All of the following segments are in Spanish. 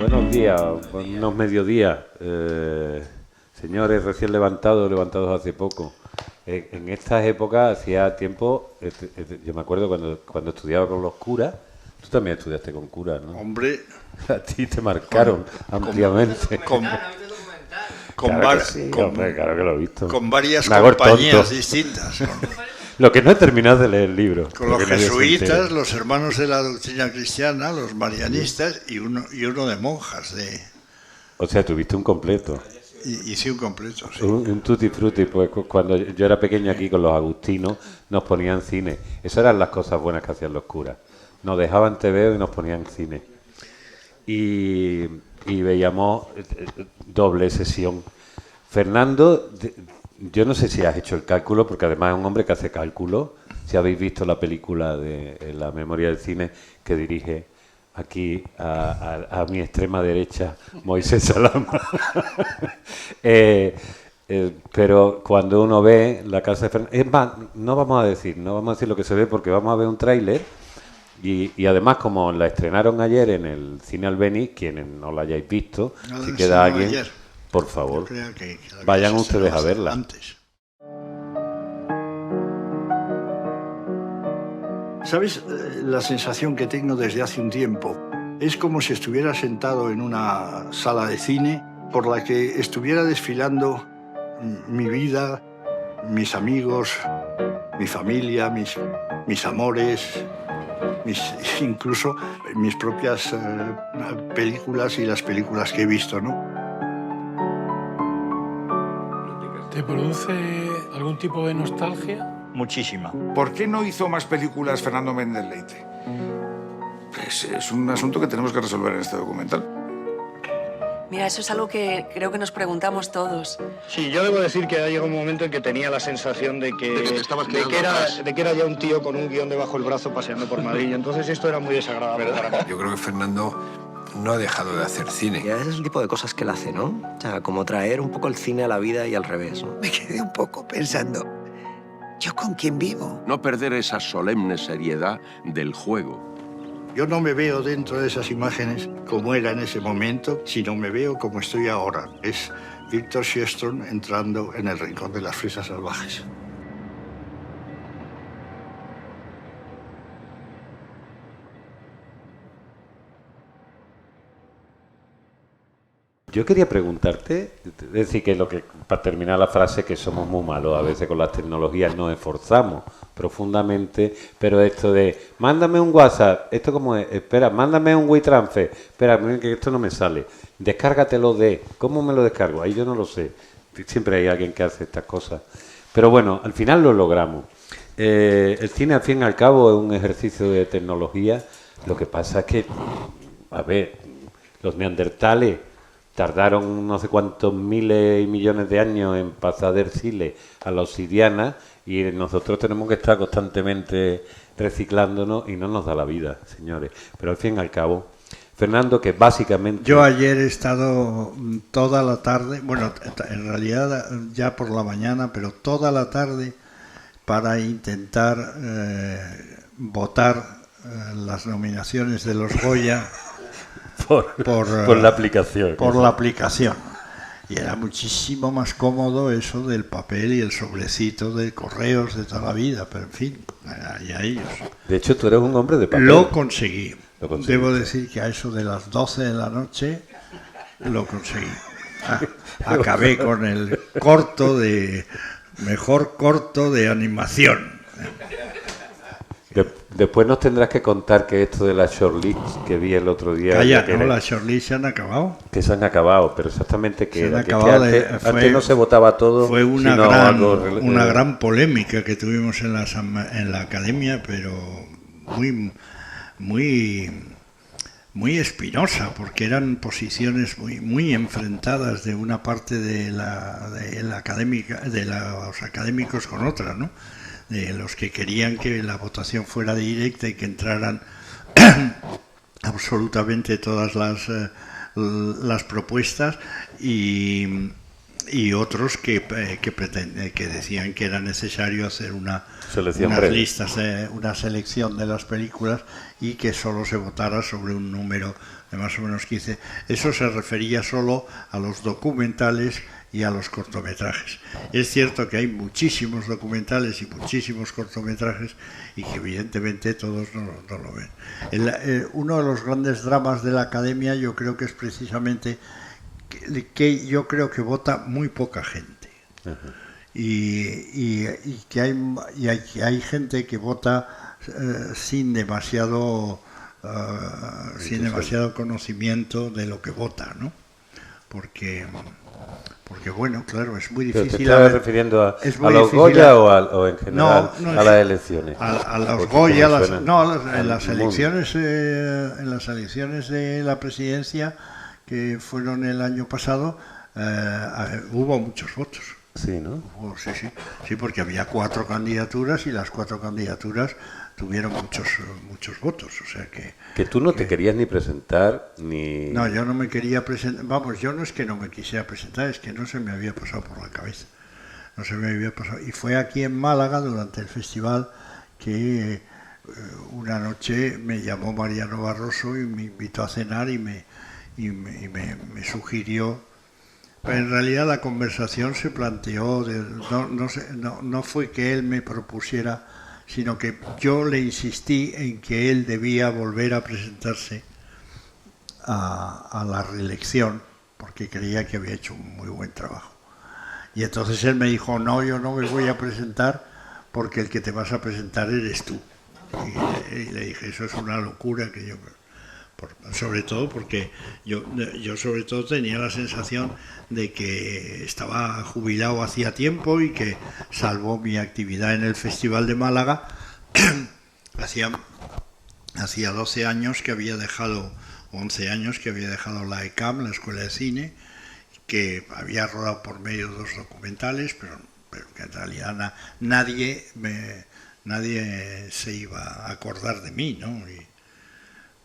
Buenos días, buenos mediodías, señores recién levantados hace poco. En estas épocas, hacía tiempo, yo me acuerdo cuando estudiaba con los curas, tú también estudiaste con curas, ¿no? Hombre, a ti te marcaron ampliamente. Claro que lo he visto. Con varias compañías distintas. Lo que no he terminado de leer el libro. Con los jesuitas, los hermanos de la doctrina cristiana, los marianistas y uno de monjas. O sea, tuviste un completo. Y sí, un completo, sí. Un tutti frutti, pues cuando yo era pequeño aquí con los agustinos nos ponían cine. Esas eran las cosas buenas que hacían los curas. Nos dejaban TVO y nos ponían cine. Y veíamos doble sesión. Fernando, yo no sé si has hecho el cálculo, porque además es un hombre que hace cálculo. Si habéis visto la película de La memoria del cine que dirige aquí a mi extrema derecha Moisés Salama. Pero cuando uno ve la casa de Fernando, es más, no vamos a decir lo que se ve, porque vamos a ver un tráiler y además, como la estrenaron ayer en el Cine Albéniz, quienes no la hayáis visto, si queda alguien, por favor, vayan ustedes a verla. Antes. ¿Sabes la sensación que tengo desde hace un tiempo? Es como si estuviera sentado en una sala de cine por la que estuviera desfilando mi vida, mis amigos, mi familia, mis amores, incluso mis propias películas y las películas que he visto, ¿no? ¿Te produce algún tipo de nostalgia? Muchísima. ¿Por qué no hizo más películas Fernando Méndez Leite? Pues es un asunto que tenemos que resolver en este documental. Mira, eso es algo que creo que nos preguntamos todos. Sí, yo debo decir que ha llegado un momento en que tenía la sensación de que era ya un tío con un guión debajo del brazo paseando por Madrid. Y entonces esto era muy desagradable para mí. Yo creo que Fernando no ha dejado de hacer cine. Y ese es el tipo de cosas que él hace, ¿no? O sea, como traer un poco el cine a la vida y al revés, ¿no? Me quedé un poco pensando, ¿yo con quién vivo? No perder esa solemne seriedad del juego. Yo no me veo dentro de esas imágenes como era en ese momento, sino me veo como estoy ahora. Es Víctor Sjöström entrando en el rincón de las fresas salvajes. Yo quería preguntarte, es decir, para terminar la frase, que somos muy malos a veces con las tecnologías, nos esforzamos profundamente, pero esto de, mándame un WhatsApp, esto como es, espera, mándame un WeTransfer, espera, que esto no me sale, descárgatelo ¿cómo me lo descargo? Ahí yo no lo sé, siempre hay alguien que hace estas cosas, pero bueno, al final lo logramos. El cine, al fin y al cabo, es un ejercicio de tecnología. Lo que pasa es que, a ver, los neandertales tardaron no sé cuántos miles y millones de años en pasar del sile a la obsidiana, y nosotros tenemos que estar constantemente reciclándonos y no nos da la vida, señores. Pero al fin y al cabo, Fernando, que básicamente... Yo ayer he estado toda la tarde, bueno, en realidad ya por la mañana, pero toda la tarde para intentar votar las nominaciones de los Goya por la aplicación. Por la aplicación. Y era muchísimo más cómodo eso del papel y el sobrecito de correos de toda la vida, pero en fin, y a ellos. De hecho, tú eres un hombre de papel. Lo conseguí. Debo decir que a eso de las 12 de la noche lo conseguí. Acabé con el mejor corto de animación. Después nos tendrás que contar que esto de las shortlist que vi el otro día... las shortlist se han acabado. Que se han acabado, pero exactamente que era. Antes no se votaba todo. Fue una gran polémica que tuvimos en la academia, pero muy espinosa, porque eran posiciones muy enfrentadas de una parte de la académica, de los académicos con otra, ¿no? De los que querían que la votación fuera directa y que entraran absolutamente todas las propuestas, y y otros que decían que era necesario hacer unas listas, una selección de las películas y que solo se votara sobre un número de más o menos 15. Eso se refería solo a los documentales y a los cortometrajes. Es cierto que hay muchísimos documentales y muchísimos cortometrajes y que evidentemente todos no lo ven. Uno de los grandes dramas de la Academia yo creo que es precisamente que yo creo que vota muy poca gente. Uh-huh. y que hay gente que vota sin demasiado conocimiento de lo que vota, ¿no? Porque bueno, claro, es muy difícil. ¿Te estás refiriendo a los Goya o en general a las elecciones? A los Goya, en las elecciones de la presidencia que fueron el año pasado, hubo muchos votos. Sí, ¿no? Sí, porque había 4 candidaturas y las 4 candidaturas tuvieron muchos votos, o sea que tú no te querías ni presentar ni... No, yo no me quería presentar, vamos, yo no es que no me quisiera presentar, es que no se me había pasado por la cabeza, no se me había pasado, y fue aquí en Málaga durante el festival que una noche me llamó Mariano Barroso y me invitó a cenar y me sugirió. Pero en realidad la conversación se planteó, no fue que él me propusiera, sino que yo le insistí en que él debía volver a presentarse a la reelección, porque creía que había hecho un muy buen trabajo. Y entonces él me dijo, no, yo no me voy a presentar porque el que te vas a presentar eres tú. Y le dije, eso es una locura que yo... sobre todo porque yo sobre todo tenía la sensación de que estaba jubilado hacía tiempo y que, salvo mi actividad en el Festival de Málaga, hacía 12 años que había dejado, 11 años que había dejado la ECAM, la Escuela de Cine, que había rodado por medio 2 documentales, pero que en realidad nadie se iba a acordar de mí, ¿no?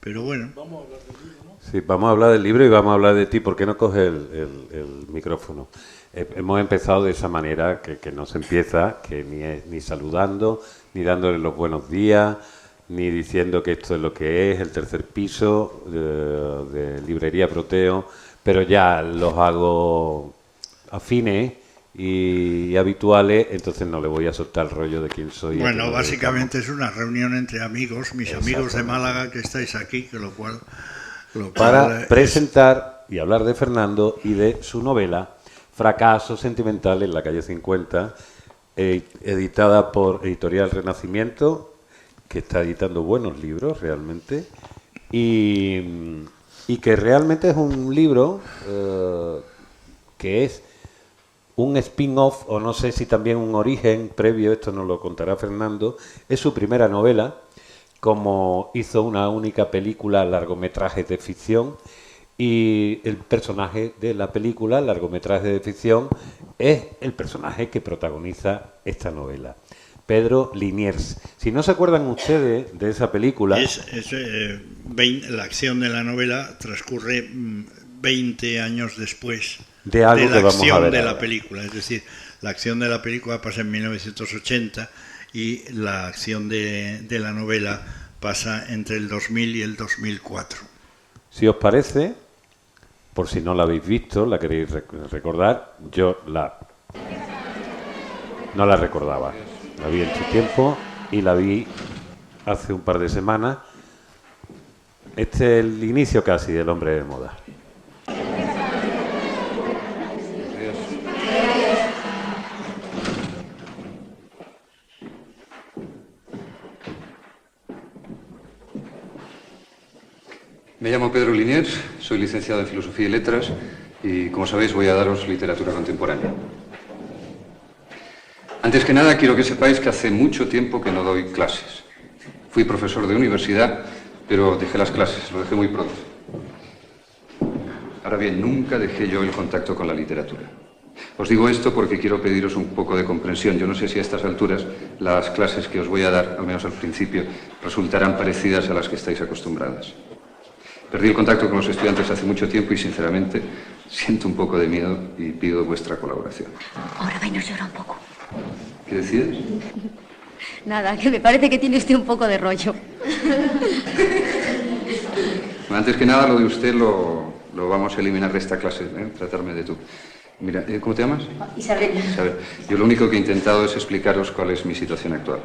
Pero bueno. Vamos a hablar del libro, ¿no? Sí, vamos a hablar del libro y vamos a hablar de ti. ¿Por qué no coges el micrófono? Hemos empezado de esa manera que no se empieza, que ni saludando, ni dándole los buenos días, ni diciendo que esto es lo que es, el tercer piso de Librería Proteo, pero ya los hago afines y habituales, entonces no le voy a soltar el rollo de quién soy. Bueno, básicamente es una reunión entre amigos, mis amigos de Málaga que estáis aquí, que lo cual para presentar y hablar de Fernando y de su novela Fracaso Sentimental en la calle 50, editada por Editorial Renacimiento, que está editando buenos libros realmente, y que realmente es un libro que es un spin-off, o no sé si también un origen previo, esto nos lo contará Fernando. Es su primera novela, como hizo una única película, largometraje de ficción, y el personaje de la película, largometraje de ficción, es el personaje que protagoniza esta novela, Pedro Liniers. Si no se acuerdan ustedes de esa película... la acción de la novela transcurre 20 años después de algo de la que vamos acción a ver de ahora. La película, es decir, la acción de la película pasa en 1980 y la acción de la novela pasa entre el 2000 y el 2004. Si os parece, por si no la habéis visto, la queréis recordar, yo no la recordaba. La vi en su tiempo y la vi hace un par de semanas. Este es el inicio casi del Hombre de Moda. Me llamo Pedro Liniers, soy licenciado en Filosofía y Letras y, como sabéis, voy a daros literatura contemporánea. Antes que nada, quiero que sepáis que hace mucho tiempo que no doy clases. Fui profesor de universidad, pero dejé las clases, lo dejé muy pronto. Ahora bien, nunca dejé yo el contacto con la literatura. Os digo esto porque quiero pediros un poco de comprensión. Yo no sé si a estas alturas las clases que os voy a dar, al menos al principio, resultarán parecidas a las que estáis acostumbradas. Perdí el contacto con los estudiantes hace mucho tiempo y, sinceramente, Siento un poco de miedo y pido vuestra colaboración. Ahora va y nos llora un poco. ¿Qué decías? Nada, que me parece que tiene usted un poco de rollo. Antes que nada, lo de usted lo vamos a eliminar de esta clase, ¿eh? Tratarme de tú. Mira, ¿cómo te llamas? Isabel. Isabel. Yo lo único que he intentado es explicaros cuál es mi situación actual.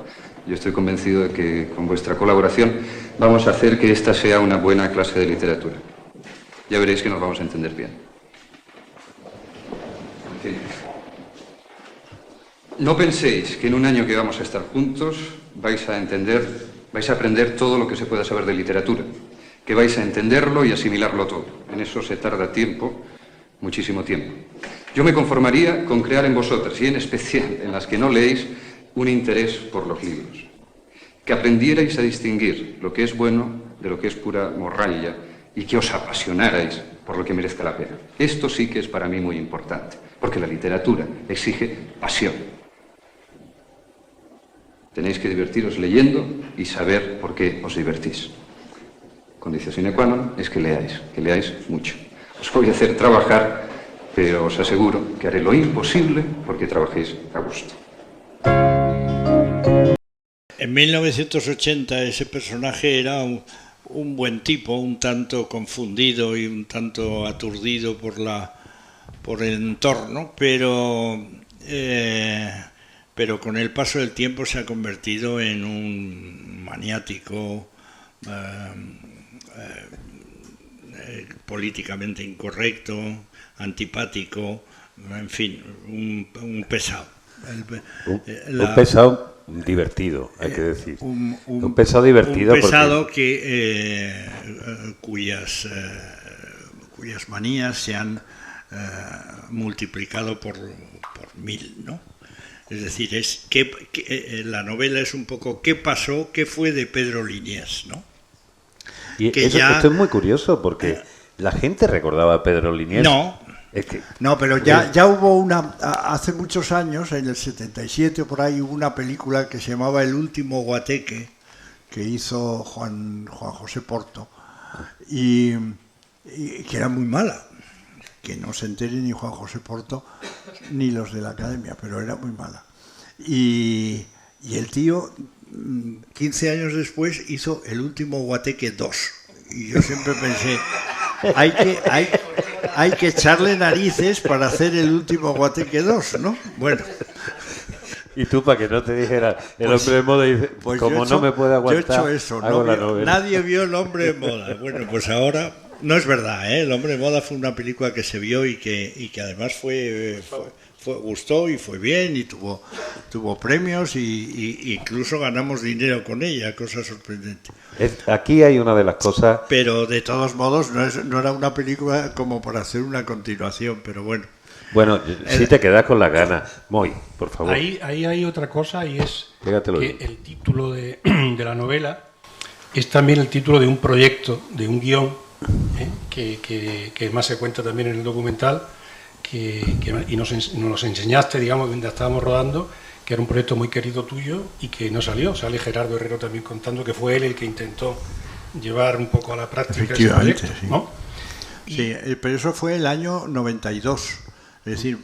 Yo estoy convencido de que con vuestra colaboración vamos a hacer que esta sea una buena clase de literatura. Ya veréis que nos vamos a entender bien. En fin. No penséis que en un año que vamos a estar juntos vais a aprender todo lo que se pueda saber de literatura, que vais a entenderlo y asimilarlo todo. En eso se tarda tiempo, muchísimo tiempo. Yo me conformaría con crear en vosotras, y en especial en las que no leéis, un interés por los libros. Que aprendierais a distinguir lo que es bueno de lo que es pura morralla y que os apasionarais por lo que merezca la pena. Esto sí que es para mí muy importante, porque la literatura exige pasión. Tenéis que divertiros leyendo y saber por qué os divertís. Condición sine qua non es que leáis mucho. Os voy a hacer trabajar, pero os aseguro que haré lo imposible porque trabajéis a gusto. En 1980 ese personaje era un buen tipo, un tanto confundido y un tanto aturdido por el entorno, pero con el paso del tiempo se ha convertido en un maniático políticamente incorrecto, antipático, en fin, un pesado. Un pesado divertido, hay que decir. Un pesado divertido. Un pesado porque... cuyas manías se han multiplicado por 1000, ¿no? Es decir, la novela es un poco qué pasó, qué fue de Pedro Liniers, ¿no? Y esto es muy curioso porque la gente recordaba a Pedro Liniers. No, pero ya hubo hace muchos años, en el 77 o por ahí, hubo una película que se llamaba El último guateque, que hizo Juan José Porto, y que era muy mala. Que no se entere ni Juan José Porto ni los de la academia, pero era muy mala. Y el tío, 15 años después, hizo El último guateque 2. Y yo siempre pensé, hay que echarle narices para hacer El último guateque 2, ¿no? Bueno. Y tú, para que no te dijera el hombre de moda, dices, como no me puede aguantar, yo he hecho eso, hago la novela. Nadie vio El hombre de moda. Bueno, pues ahora... No es verdad, ¿eh? El hombre de moda fue una película que se vio y que además gustó y fue bien y tuvo premios y incluso ganamos dinero con ella, cosa sorprendente. Aquí hay una de las cosas... Pero de todos modos no era una película como para hacer una continuación, pero bueno. Bueno, si te quedas con las ganas. Moy, por favor. Ahí hay otra cosa y es Pégatelo que bien. el título de la novela es también el título de un proyecto, de un guión, que más se cuenta también en el documental, y nos enseñaste, digamos, mientras estábamos rodando, que era un proyecto muy querido tuyo y que no salió. Sale Gerardo Herrero también contando que fue él el que intentó llevar un poco a la práctica ese proyecto, ¿no? Sí, pero eso fue el año 92, es decir,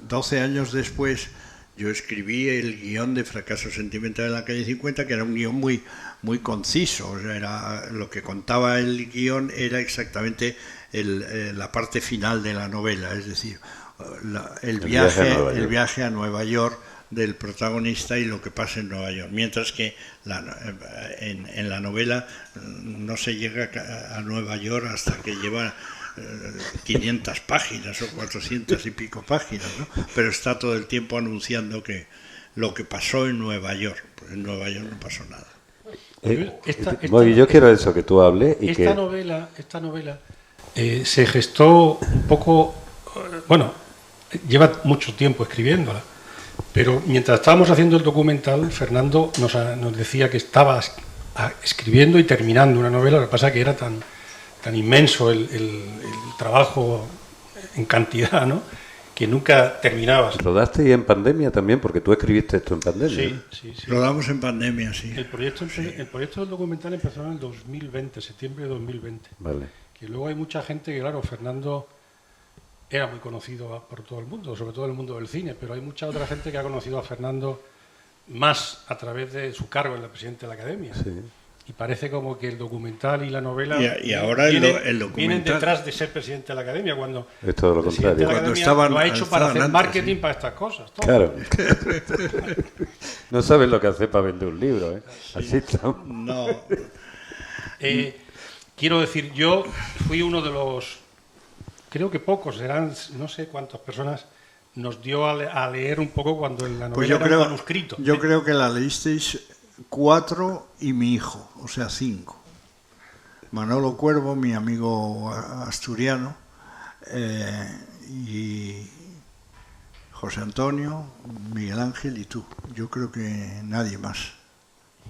12 años después yo escribí el guión de Fracaso Sentimental en la calle 50, que era un guión muy conciso. O sea, lo que contaba el guión era exactamente la parte final de la novela, es decir, el viaje a Nueva York del protagonista y lo que pasa en Nueva York, mientras que en la novela no se llega a Nueva York hasta que lleva 500 páginas o 400 y pico páginas, ¿no? Pero está todo el tiempo anunciando que lo que pasó en Nueva York, pues en Nueva York no pasó nada. Yo quiero eso, que tú hables. Y esta novela se gestó un poco, bueno, lleva mucho tiempo escribiéndola, pero mientras estábamos haciendo el documental, Fernando nos decía que estaba escribiendo y terminando una novela. Lo que pasa es que era tan inmenso el trabajo en cantidad, ¿no?, que nunca terminabas. ¿Rodaste y en pandemia también? Porque tú escribiste esto en pandemia. Sí. Rodamos en pandemia, sí. El proyecto del documental empezó en el 2020, septiembre de 2020. Vale. Que luego hay mucha gente que, claro, Fernando era muy conocido por todo el mundo, sobre todo el mundo del cine, pero hay mucha otra gente que ha conocido a Fernando más a través de su cargo en la presidencia de la Academia. Sí. Y parece como que el documental y la novela y ahora el documental vienen detrás de ser presidente de la Academia, cuando es todo lo contrario. Lo ha hecho para hacer marketing para estas cosas. Todo. Claro. No sabes lo que hace para vender un libro, ¿eh? Sí. Así estamos. No. Quiero decir, yo fui uno de los, creo que pocos, serán no sé cuántas personas, nos dio a leer un poco cuando la novela pues era un manuscrito. Yo creo que la leísteis 4 y mi hijo, o sea 5. Manolo Cuervo, mi amigo asturiano, y José Antonio, Miguel Ángel y tú. Yo creo que nadie más.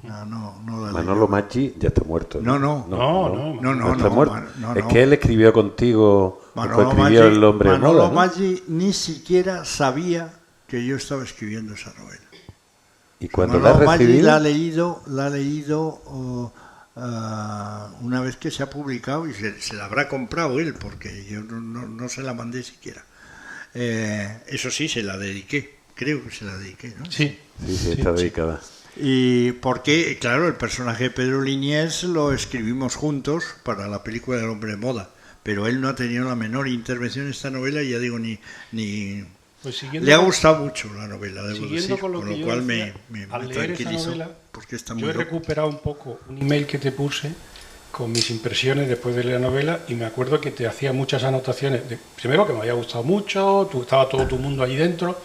No Manolo Maggi ya está muerto. No está muerto. Es que él escribió contigo, escribió El hombre de moda. Manolo Maggi ni siquiera sabía que yo estaba escribiendo esa novela. Y cuando la ha recibido, la ha leído una vez que se ha publicado y se la habrá comprado él, porque yo no se la mandé siquiera. Eso sí, se la dediqué, creo que se la dediqué, ¿no? Sí, está dedicada. Y porque, claro, el personaje de Pedro Liniers lo escribimos juntos para la película del hombre de moda, pero él no ha tenido la menor intervención en esta novela, y ya digo, ni pues le ha gustado mucho la novela, debo siguiendo decir, con lo cual me al leer esa tranquilizó, novela, porque está muy yo he loco. recuperado un poco un email que te puse con mis impresiones después de leer la novela, y me acuerdo que te hacía muchas anotaciones, primero que me había gustado mucho, estaba todo tu mundo allí dentro,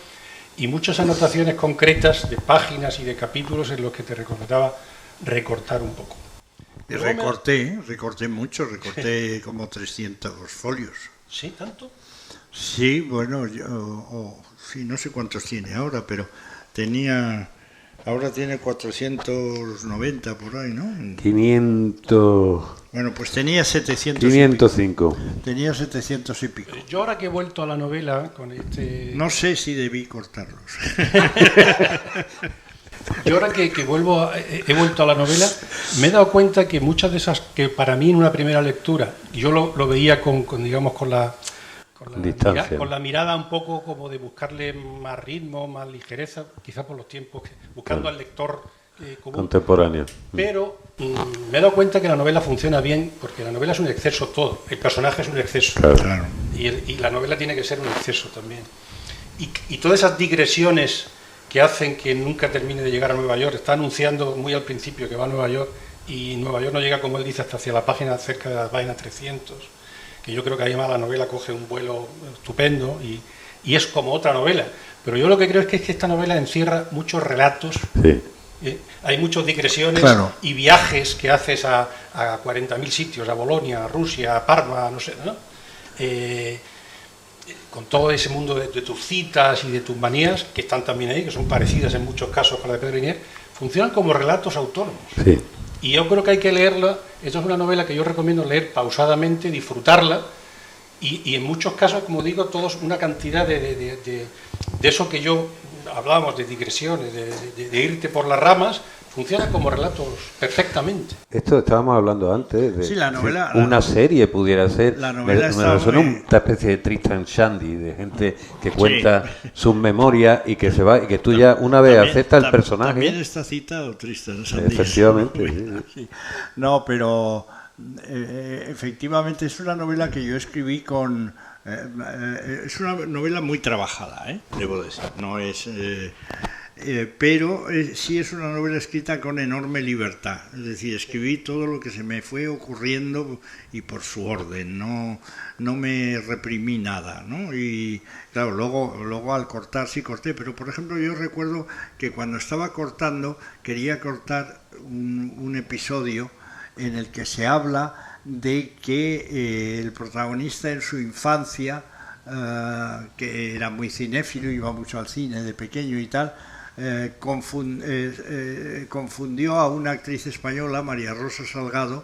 y muchas anotaciones concretas de páginas y de capítulos en los que te recomendaba recortar un poco. Y recorté mucho, recorté como 300 folios. ¿Sí? ¿Tanto? Sí, bueno, sí, no sé cuántos tiene ahora, pero ahora tiene 490 por ahí, ¿no? 500... Bueno, pues tenía 700 505. Tenía 700 y pico. Yo ahora que he vuelto a la novela con No sé si debí cortarlos. Yo ahora que he vuelto a la novela, me he dado cuenta que muchas de esas que para mí en una primera lectura, yo lo veía con la mirada un poco como de buscarle más ritmo, más ligereza, quizá por los tiempos, buscando al lector común. Contemporáneo. Pero me he dado cuenta que la novela funciona bien, porque la novela es un exceso todo, el personaje es un exceso. Claro. Y la novela tiene que ser un exceso también. Y todas esas digresiones que hacen que nunca termine de llegar a Nueva York, está anunciando muy al principio que va a Nueva York, y Nueva York no llega, como él dice, hasta hacia la página cerca de la página 300, que yo creo que ahí más la novela coge un vuelo estupendo y es como otra novela. Pero yo lo que creo es que esta novela encierra muchos relatos. Sí. Hay muchas digresiones y viajes que haces a 40.000 sitios, a Bolonia, a Rusia, a Parma, no sé, ¿no? Con todo ese mundo de tus citas y de tus manías, que están también ahí, que son parecidas en muchos casos con la de Pedro Liniers, funcionan como relatos autónomos. Sí. Y yo creo que hay que leerla. Esto es una novela que yo recomiendo leer pausadamente, disfrutarla, y en muchos casos, como digo, todos una cantidad de eso que yo hablábamos, de digresiones, de irte por las ramas, funciona como relatos perfectamente. Esto estábamos hablando antes de sí, la novela, una serie pudiera ser. La novela me suena una especie de Tristan Shandy, de gente que cuenta sus memorias y que se va, y que tú ya una vez aceptas el personaje. También está citado Tristan Shandy. Efectivamente. Sí. No, pero efectivamente es una novela que yo escribí con... es una novela muy trabajada, debo decir. No es... pero sí es una novela escrita con enorme libertad, es decir, escribí todo lo que se me fue ocurriendo y por su orden, no me reprimí nada, ¿no? Y claro, luego al cortar sí corté, pero por ejemplo yo recuerdo que cuando estaba cortando quería cortar un episodio en el que se habla de que el protagonista en su infancia, que era muy cinéfilo, iba mucho al cine de pequeño y tal, confundió a una actriz española, María Rosa Salgado,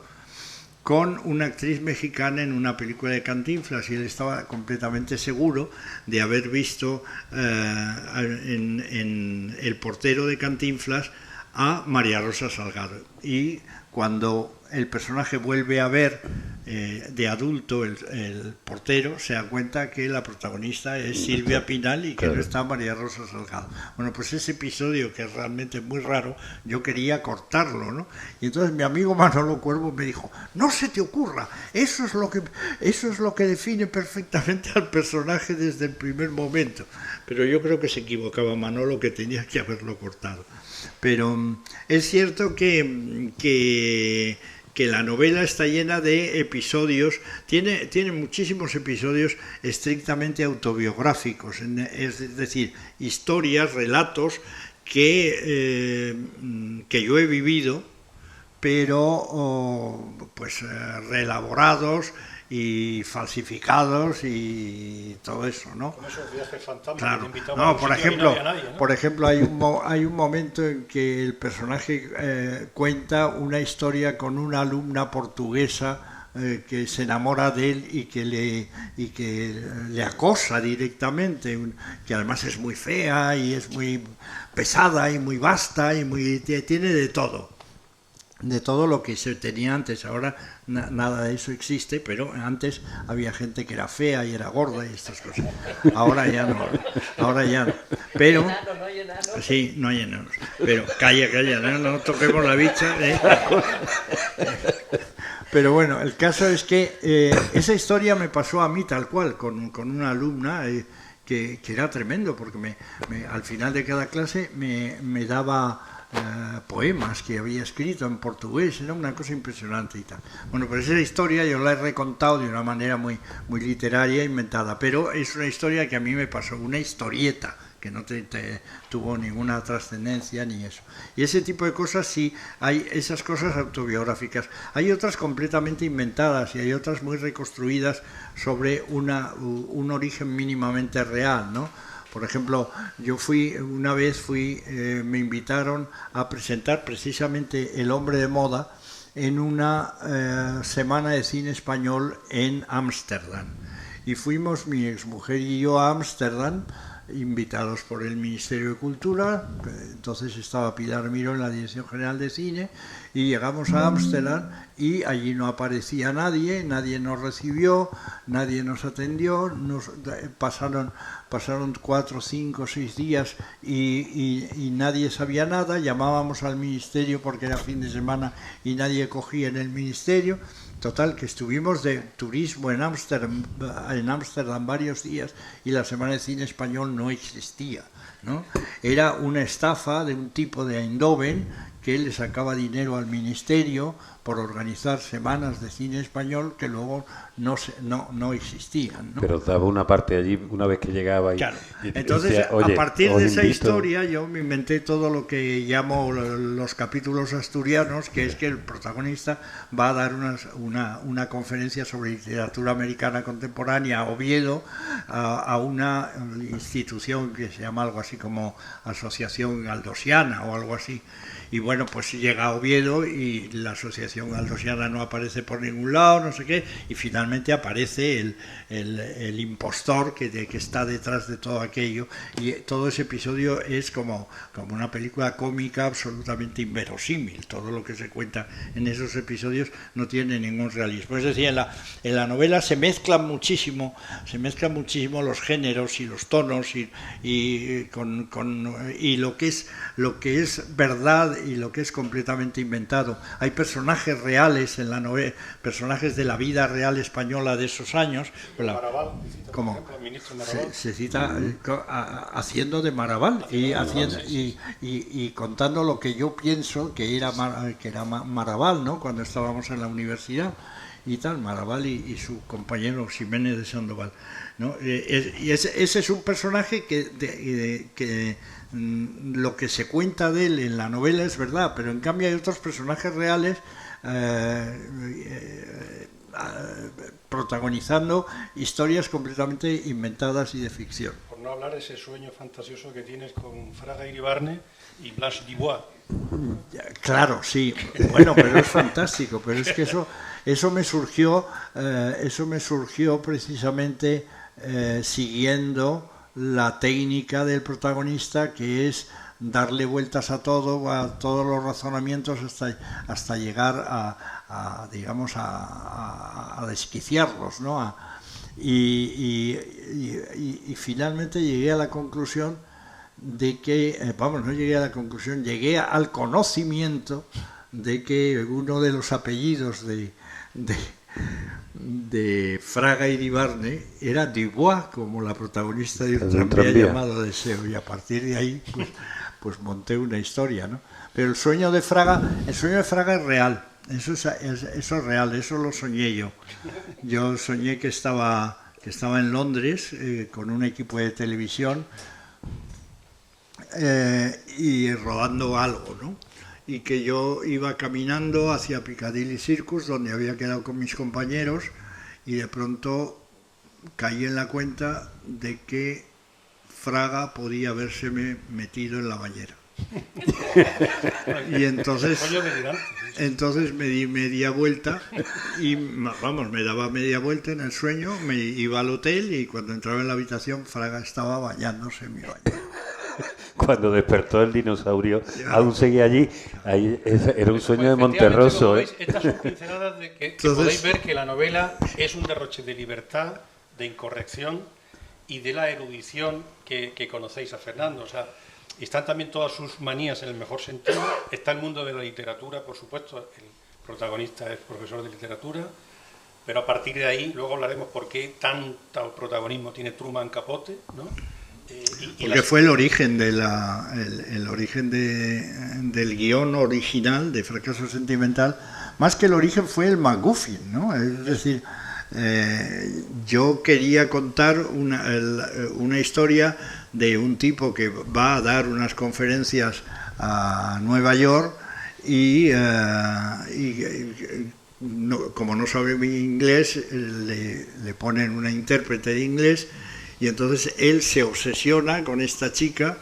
con una actriz mexicana en una película de Cantinflas, y él estaba completamente seguro de haber visto en El portero de Cantinflas a María Rosa Salgado. Y cuando el personaje vuelve a ver de adulto el portero, se da cuenta que la protagonista es Silvia Pinal y que no está María Rosa Salgado. Bueno, pues ese episodio, que es realmente muy raro, yo quería cortarlo, ¿no? Y entonces mi amigo Manolo Cuervo me dijo, no se te ocurra, eso es lo que define perfectamente al personaje desde el primer momento. Pero yo creo que se equivocaba Manolo, que tenía que haberlo cortado. Pero es cierto que la novela está llena de episodios, tiene muchísimos episodios estrictamente autobiográficos, es decir, historias, relatos que yo he vivido, pero pues reelaborados y falsificados y todo eso, ¿no? Con esos viajes fantasmas, claro. Que te invitaban No, a un sitio que no había nadie, ¿no? por ejemplo, hay un momento en que el personaje cuenta una historia con una alumna portuguesa que se enamora de él y que le acosa directamente, que además es muy fea y es muy pesada y muy vasta y tiene de todo lo que se tenía antes. Ahora nada de eso existe, pero antes había gente que era fea y era gorda y estas cosas. Ahora ya no. Pero sí, no hay enanos. Pero calla, no toquemos la bicha. Pero bueno, el caso es que esa historia me pasó a mí tal cual, con una alumna que era tremendo, porque al final de cada clase me daba poemas que había escrito en portugués, era una cosa impresionante y tal. Bueno, pues esa historia yo la he recontado de una manera muy literaria, inventada, pero es una historia que a mí me pasó, una historieta, que no tuvo ninguna trascendencia ni eso. Y ese tipo de cosas, sí, hay esas cosas autobiográficas. Hay otras completamente inventadas y hay otras muy reconstruidas sobre un origen mínimamente real, ¿no? Por ejemplo, yo una vez me invitaron a presentar precisamente El hombre de moda en una semana de cine español en Ámsterdam. Y fuimos mi exmujer y yo a Ámsterdam, invitados por el Ministerio de Cultura. Entonces estaba Pilar Miró en la Dirección General de Cine, y llegamos a Ámsterdam y allí no aparecía nadie nos recibió, nadie nos atendió, pasaron 4, 5, 6 días y nadie sabía nada. Llamábamos al ministerio porque era fin de semana y nadie cogía en el ministerio. Total, que estuvimos de turismo en Ámsterdam varios días y la Semana de Cine Español no existía, ¿no? Era una estafa de un tipo de Eindhoven que le sacaba dinero al ministerio por organizar semanas de cine español que luego no existían, ¿no? Pero daba una parte allí una vez que llegaba y, claro. Y entonces decía, a partir de esa invito. historia yo me inventé todo lo que llamo los capítulos asturianos, que es que el protagonista va a dar una conferencia sobre literatura americana contemporánea a Oviedo, a una institución que se llama algo así como Asociación Galdosiana o algo así. Y bueno, pues llega a Oviedo y la Asociación Galdosiana no aparece por ningún lado, no sé qué, y finalmente aparece el impostor que está detrás de todo aquello, y todo ese episodio es como una película cómica absolutamente inverosímil. Todo lo que se cuenta en esos episodios no tiene ningún realismo. Es decir, en la novela se mezclan muchísimo los géneros y los tonos y lo que es verdad y lo que es completamente inventado. Hay personajes reales en la novela, personajes de la vida real española de esos años. Marabal, como el ministro Marabal. se cita haciendo de Marabal y contando lo que yo pienso que era Marabal, ¿no? Cuando estábamos en la universidad y tal, Marabal y su compañero Ximénez de Sandoval, ¿no? Y ese es un personaje que lo que se cuenta de él en la novela es verdad, pero en cambio hay otros personajes reales protagonizando historias completamente inventadas y de ficción. Por no hablar de ese sueño fantasioso que tienes con Fraga Iribarne y Blanche Dubois. Claro, sí, bueno, pero es fantástico, pero es que eso me surgió precisamente siguiendo la técnica del protagonista, que es darle vueltas a todos los razonamientos hasta llegar digamos, a desquiciarlos, ¿no? Y finalmente llegué a la conclusión de que, no llegué a la conclusión, llegué al conocimiento de que uno de los apellidos de Fraga y Iribarne era Dubois, como la protagonista de un tranvía llamado Deseo, y a partir de ahí pues monté una historia, ¿no? Pero el sueño de Fraga es real, eso es real, eso lo soñé yo. Yo soñé que estaba en Londres con un equipo de televisión y rodando algo, ¿no? Y que yo iba caminando hacia Piccadilly Circus, donde había quedado con mis compañeros, y de pronto caí en la cuenta de que Fraga podía haberse metido en la bañera. Y entonces me di media vuelta y me daba media vuelta en el sueño, me iba al hotel y cuando entraba en la habitación Fraga estaba bañándose en mi baño. Cuando despertó el dinosaurio, aún seguía allí. Ahí era un sueño de Monterroso. Estas son pinceladas de que podéis ver que la novela es un derroche de libertad, de incorrección y de la erudición que conocéis a Fernando. O sea, están también todas sus manías en el mejor sentido. Está el mundo de la literatura, por supuesto. El protagonista es profesor de literatura. Pero a partir de ahí, luego hablaremos por qué tanto protagonismo tiene Truman Capote, ¿no? Porque fue el origen del guión original de Fracaso Sentimental, más que el origen fue el MacGuffin, ¿no? Es decir, yo quería contar una historia de un tipo que va a dar unas conferencias a Nueva York y como no sabe inglés, le ponen una intérprete de inglés. Y entonces él se obsesiona con esta chica,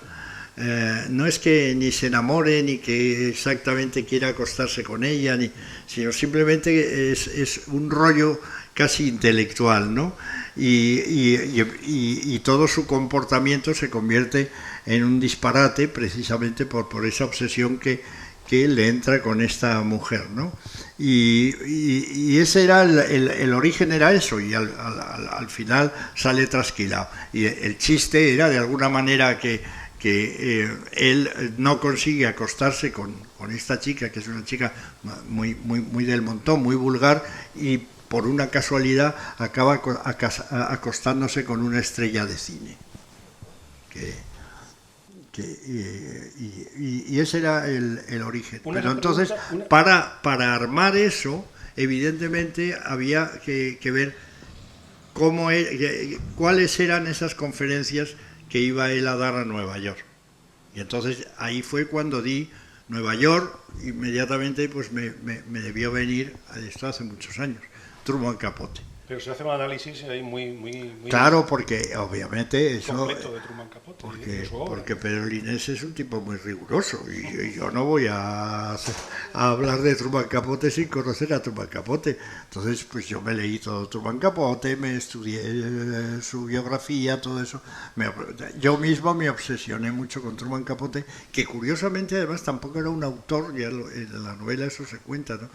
no es que ni se enamore ni que exactamente quiera acostarse con ella, sino simplemente es un rollo casi intelectual, ¿no? Y todo su comportamiento se convierte en un disparate precisamente por esa obsesión que le entra con esta mujer, ¿no? Y ese era el origen, era eso, y al final sale trasquilado. Y el chiste era de alguna manera que él no consigue acostarse con esta chica, que es una chica muy del montón, muy vulgar, y por una casualidad acaba acostándose con una estrella de cine. Y ese era el origen. Pero entonces, para armar eso, evidentemente había que ver cuáles eran esas conferencias que iba él a dar a Nueva York. Y entonces ahí fue cuando di Nueva York, inmediatamente pues me debió venir, esto hace muchos años, Truman Capote. Pero se hace un análisis ahí muy claro, porque obviamente eso completo de Truman Capote, porque Pedro Linés es un tipo muy riguroso y yo no voy a hablar de Truman Capote sin conocer a Truman Capote. Entonces pues yo me leí todo Truman Capote, me estudié su biografía, todo eso. Yo mismo me obsesioné mucho con Truman Capote, que curiosamente además tampoco era un autor, ya en la novela eso se cuenta, ¿no?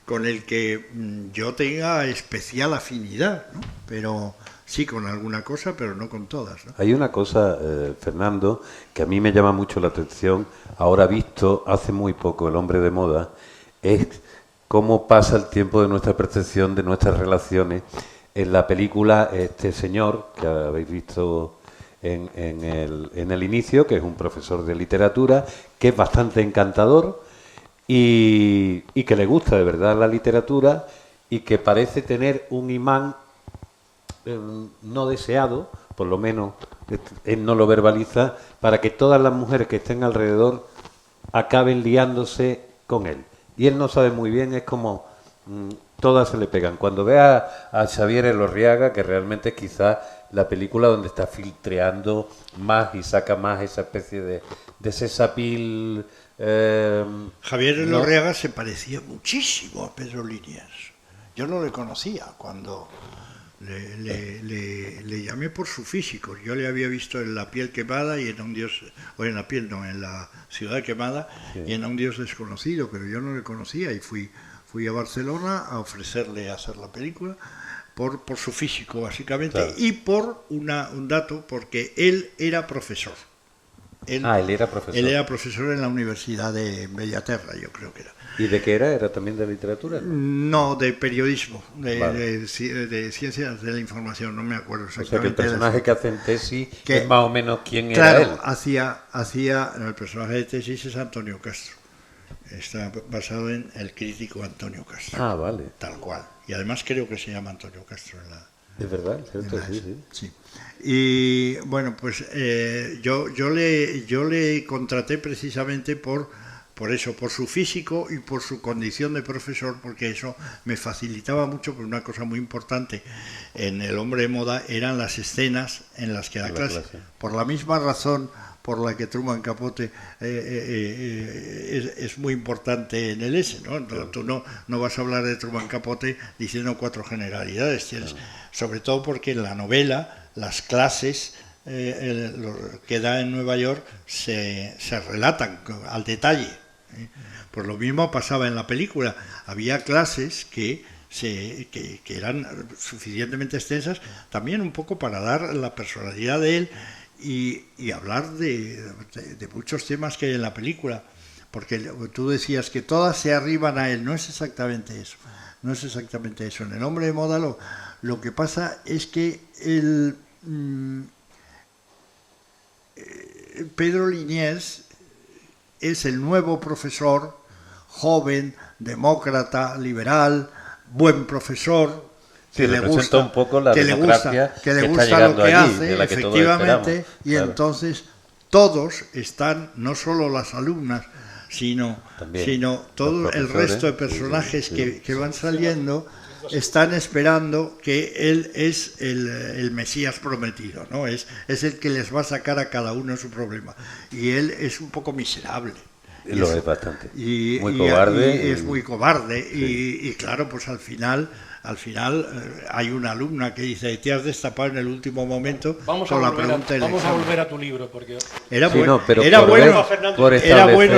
Con el que yo tenga especial afinidad, ¿no? Pero sí con alguna cosa, pero no con todas, ¿no? Hay una cosa, Fernando, que a mí me llama mucho la atención, ahora visto hace muy poco, El hombre de moda, es cómo pasa el tiempo de nuestra percepción, de nuestras relaciones. En la película, este señor, que habéis visto en el inicio, que es un profesor de literatura, que es bastante encantador, y que le gusta de verdad la literatura y que parece tener un imán no deseado, por lo menos él no lo verbaliza, para que todas las mujeres que estén alrededor acaben liándose con él. Y él no sabe muy bien, es como todas se le pegan. Cuando ve a Xavier Elorriaga, que realmente es quizás la película donde está filtreando más y saca más esa especie de sesapil. Javier Elorriaga se parecía muchísimo a Pedro Linés. Yo no le conocía cuando Le llamé por su físico. Yo le había visto en La piel quemada y en Un Dios, o en La piel no, en La ciudad quemada, sí, y en Un Dios desconocido, pero yo no le conocía y fui a Barcelona a ofrecerle hacer la película por su físico, básicamente, claro, y por un dato, porque él era profesor. Él era profesor. Él era profesor en la Universidad de Bellaterra, yo creo que era. ¿Y de qué era? ¿Era también de literatura? No, de periodismo, vale, de ciencias de la información, no me acuerdo exactamente. O sea, que el personaje que hace en tesis que, es más o menos quién claro, era él. El personaje de tesis es Antonio Castro. Está basado en el crítico Antonio Castro. Ah, vale. Tal cual. Y además creo que se llama Antonio Castro en la... Es verdad, cierto, sí. Y bueno, pues yo le contraté precisamente por eso, por su físico y por su condición de profesor, porque eso me facilitaba mucho, porque una cosa muy importante en El hombre de moda eran las escenas en las que da clase. Por la misma razón por la que Truman Capote es muy importante en el S, ¿no? Claro. Tú no vas a hablar de Truman Capote diciendo 4 generalidades, tienes, sobre todo porque en la novela las clases que da en Nueva York se relatan al detalle. Pues lo mismo pasaba en la película, había clases que eran suficientemente extensas, también un poco para dar la personalidad de él y hablar de muchos temas que hay en la película, porque tú decías que todas se arriban a él, no es exactamente eso, En El hombre de moda lo que pasa es que Pedro Liniers es el nuevo profesor, joven, demócrata, liberal, buen profesor, que le gusta un poco la democracia que le gusta lo que hace, de que efectivamente, y claro, entonces todos están, no solo las alumnas, sino todo el resto de personajes que van saliendo, están esperando que él es el Mesías prometido, ¿no? Es el que les va a sacar a cada uno su problema. Y él es un poco miserable. Lo es bastante. Muy cobarde. Es muy cobarde. Sí. Y claro, pues al final hay una alumna que dice: te has destapado en el último momento. Vamos a volver a tu libro, porque era bueno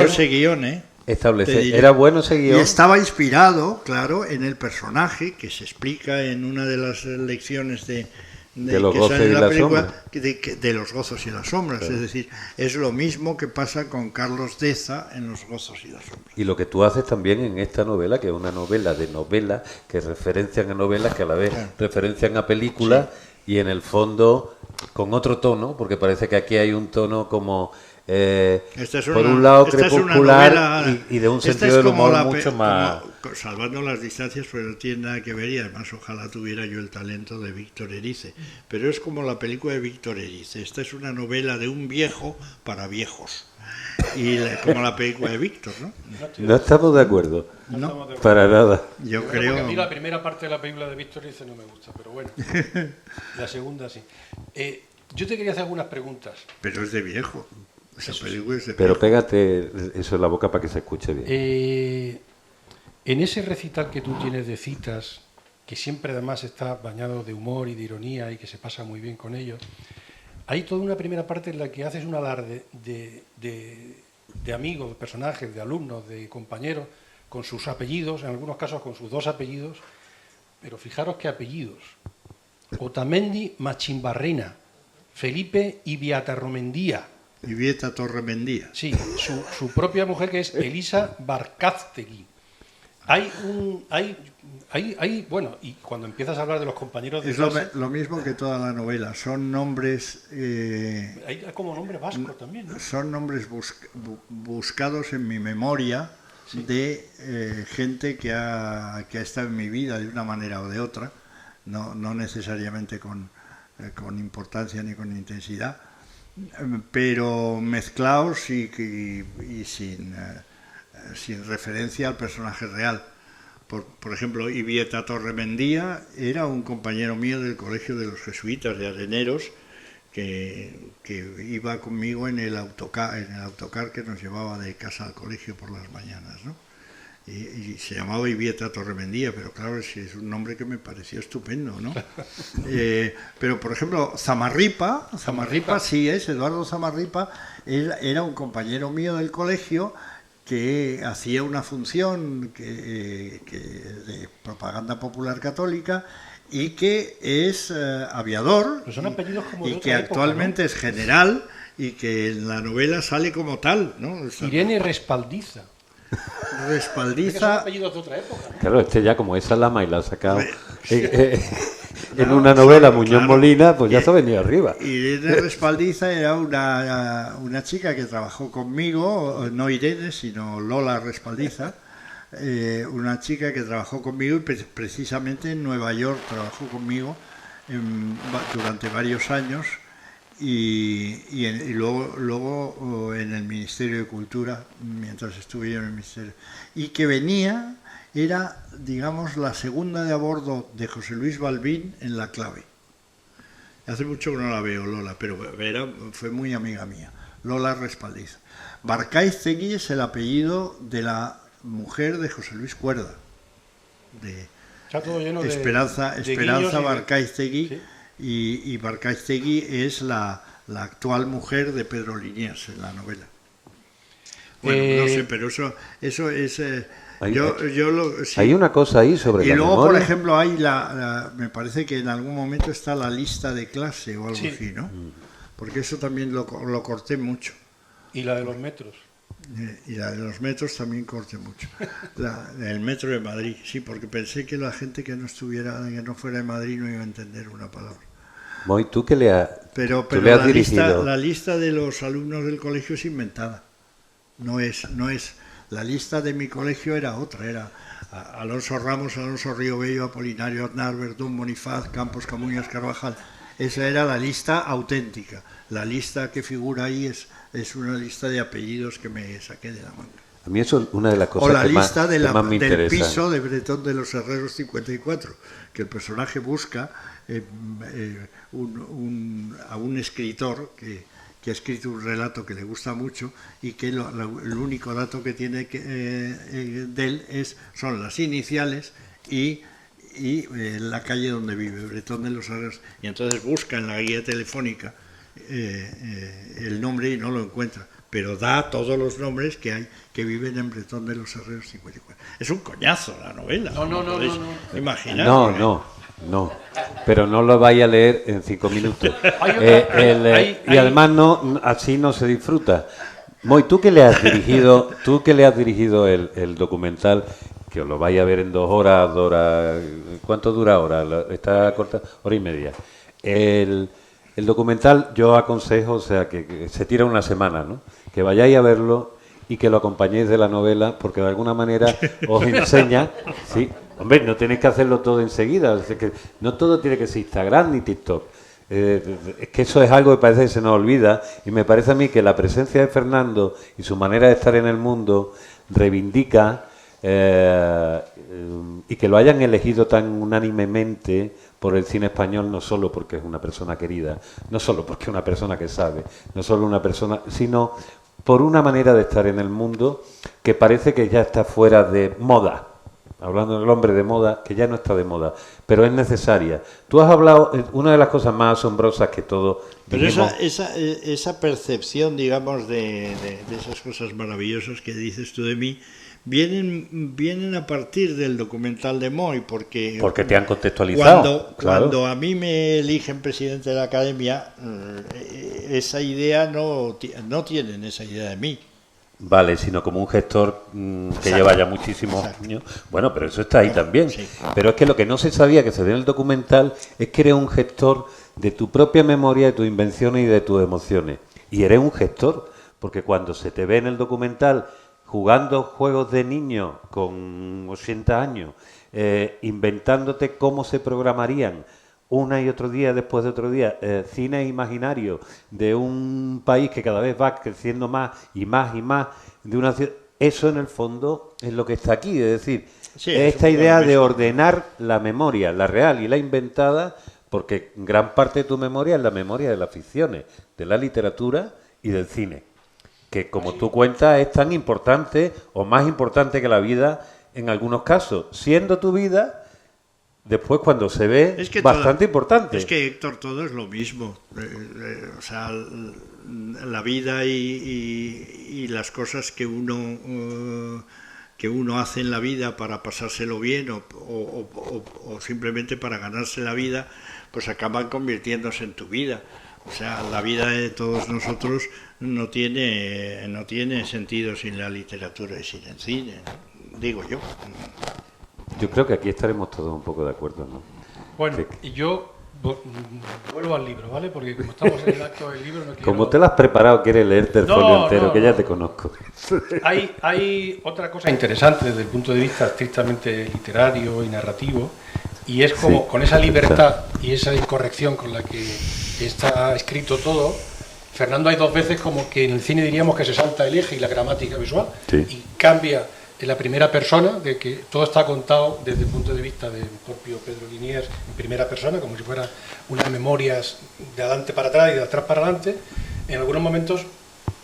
ese guión, era bueno ese guión. Y estaba inspirado, claro, en el personaje que se explica en una de las lecciones de los gozos y las sombras. De los gozos y las sombras. Claro. Es decir, es lo mismo que pasa con Carlos Deza en Los gozos y las sombras. Y lo que tú haces también en esta novela, que es una novela de novelas que referencian a novelas, que a la vez referencian a películas, sí, y en el fondo con otro tono, porque parece que aquí hay un tono como... por un lado crepuscular y de un sentido del humor mucho más... salvando las distancias, pues no tiene nada que ver, y además ojalá tuviera yo el talento de Víctor Erice, pero es como la película de Víctor Erice. Esta es una novela de un viejo para viejos, y como la película de Víctor, ¿no? No estamos de acuerdo, no, para nada. Yo creo... A mí la primera parte de la película de Víctor Erice no me gusta, pero bueno, la segunda sí. Yo te quería hacer algunas preguntas. Pero es de viejo. Esa película es de Pero viejo. Pégate eso en la boca para que se escuche bien. En ese recital que tú tienes de citas, que siempre además está bañado de humor y de ironía y que se pasa muy bien con ellos, hay toda una primera parte en la que haces un alarde de amigos, de personajes, de alumnos, de compañeros, con sus apellidos, en algunos casos con sus 2 apellidos, pero fijaros qué apellidos: Otamendi Machimbarrena, Felipe Ibiatarromendía. Ibieta Torremendía. Sí, su propia mujer, que es Elisa Barcáztegui. Bueno, y cuando empiezas a hablar de los compañeros de clase, lo mismo que toda la novela, son nombres... hay como nombre vasco también, ¿no? Son nombres buscados en mi memoria, sí, de gente que ha estado en mi vida de una manera o de otra, no necesariamente con importancia ni con intensidad, pero mezclados y sin referencia al personaje real. Por ejemplo, Ibieta Torremendía era un compañero mío del colegio de los jesuitas de Areneros, que iba conmigo en el autocar que nos llevaba de casa al colegio por las mañanas, ¿no? y se llamaba Ibieta Torremendía, pero claro, es un nombre que me pareció estupendo, ¿no? Pero, por ejemplo, Zamarripa, sí es, Eduardo Zamarripa, era un compañero mío del colegio que hacía una función de propaganda popular católica y que es aviador, pues son apellidos como y que actualmente época, ¿no? Es general y que en la novela sale como tal, ¿no? Irene Respaldiza. Respaldiza. Apellidos de otra época, ¿no? Claro, ya como esa lama y la ha sacado en una novela Muñoz Molina, pues ya se ha venido arriba. Irene Respaldiza era una chica que trabajó conmigo, no Irene, sino Lola Respaldiza, una chica que trabajó conmigo y precisamente en Nueva York trabajó conmigo durante varios años. Y luego en el Ministerio de Cultura, mientras estuve yo en el Ministerio, y que era, digamos, la segunda de a bordo de José Luis Balbín en La Clave. Hace mucho que no la veo, Lola, pero fue muy amiga mía, Lola Respaldiza. Barkaiztegui es el apellido de la mujer de José Luis Cuerda, de Esperanza Barkaiztegui. ¿Sí? Y Barkaiztegui es la actual mujer de Pedro Liniers en la novela. Bueno, no sé, pero eso es... Hay una cosa ahí sobre la luego, memoria. por ejemplo, hay me parece que en algún momento está la lista de clase o algo así, ¿no? Porque eso también lo corté mucho. ¿Y la de los metros? Y la de los metros también corté mucho. El metro de Madrid, sí, porque pensé que la gente que no fuera de Madrid no iba a entender una palabra. Moy, ¿tú qué le has Pero le has dirigido? La lista de los alumnos del colegio es inventada. No es. La lista de mi colegio era otra, era Alonso Ramos, Alonso Río Bello, Apolinario Aznar, Verdún, Bonifaz, Campos, Camuñas, Carvajal. Esa era la lista auténtica. La lista que figura ahí es una lista de apellidos que me saqué de la manga. A mí eso es una de las cosas o la que lista más, del más me interesa. piso de Bretón de los Herreros 54, que el personaje busca a un escritor que ha escrito un relato que le gusta mucho y que el único dato que tiene de él son las iniciales y la calle donde vive, Bretón de los Herreros. Y entonces busca en la guía telefónica el nombre y no lo encuentra, pero da todos los nombres que hay que viven en Bretón de los Herreros 54. Es un coñazo la novela. No. Imaginar. No, pero no lo vais a leer en 5 minutos. Y además así no se disfruta. Moy, tú que le has dirigido el documental, que os lo vais a ver en 2 horas, ¿cuánto dura ahora? Está corta, 1 hora y media. El documental yo aconsejo, o sea, que se tira una semana, ¿no? Que vayáis a verlo y que lo acompañéis de la novela, porque de alguna manera os enseña, sí. Hombre, no tenéis que hacerlo todo enseguida, es que no todo tiene que ser Instagram ni TikTok. Es que eso es algo que parece que se nos olvida, y me parece a mí que la presencia de Fernando y su manera de estar en el mundo reivindica y que lo hayan elegido tan unánimemente por el cine español, no solo porque es una persona querida, no solo porque es una persona que sabe, no solo una persona, sino por una manera de estar en el mundo que parece que ya está fuera de moda. Hablando del hombre de moda, que ya no está de moda, pero es necesaria. Tú has hablado, una de las cosas más asombrosas que todos dijimos... Pero esa percepción, digamos, de esas cosas maravillosas que dices tú de mí, vienen a partir del documental de Moy, porque te han contextualizado. Cuando a mí me eligen presidente de la Academia, esa idea no tienen esa idea de mí. Vale, sino como un gestor que lleva ya muchísimos años. Bueno, pero eso está ahí también. Sí. Pero es que lo que no se sabía que se ve en el documental es que eres un gestor de tu propia memoria, de tus invenciones y de tus emociones. Y eres un gestor, porque cuando se te ve en el documental jugando juegos de niños con 80 años, inventándote cómo se programarían una y otro día después de otro día, cine imaginario de un país que cada vez va creciendo más y más y más, de una ciudad, eso en el fondo es lo que está aquí, es decir, esta idea de ordenar la memoria, la real y la inventada, porque gran parte de tu memoria es la memoria de las ficciones, de la literatura y del cine, que como tú cuentas es tan importante o más importante que la vida en algunos casos, siendo tu vida, después cuando se ve, es que bastante importante. Es que, Héctor, todo es lo mismo. O sea, la vida y las cosas que uno hace en la vida para pasárselo bien o simplemente para ganarse la vida, pues acaban convirtiéndose en tu vida. O sea, la vida de todos nosotros no tiene sentido sin la literatura y sin el cine, ¿no? Digo yo. Yo creo que aquí estaremos todos un poco de acuerdo, ¿no? Bueno, y yo vuelvo al libro, ¿vale? Porque como estamos en el acto del libro, no quiero... Como te lo has preparado, quieres leerte el folio entero, que ya te conozco. Hay otra cosa interesante desde el punto de vista estrictamente literario y narrativo, y es como con esa libertad y esa incorrección con la que está escrito todo, Fernando hay dos veces como que en el cine diríamos que se salta el eje y la gramática visual y cambia en la primera persona, de que todo está contado desde el punto de vista del propio Pedro Liniers en primera persona, como si fueran unas memorias de adelante para atrás y de atrás para adelante. En algunos momentos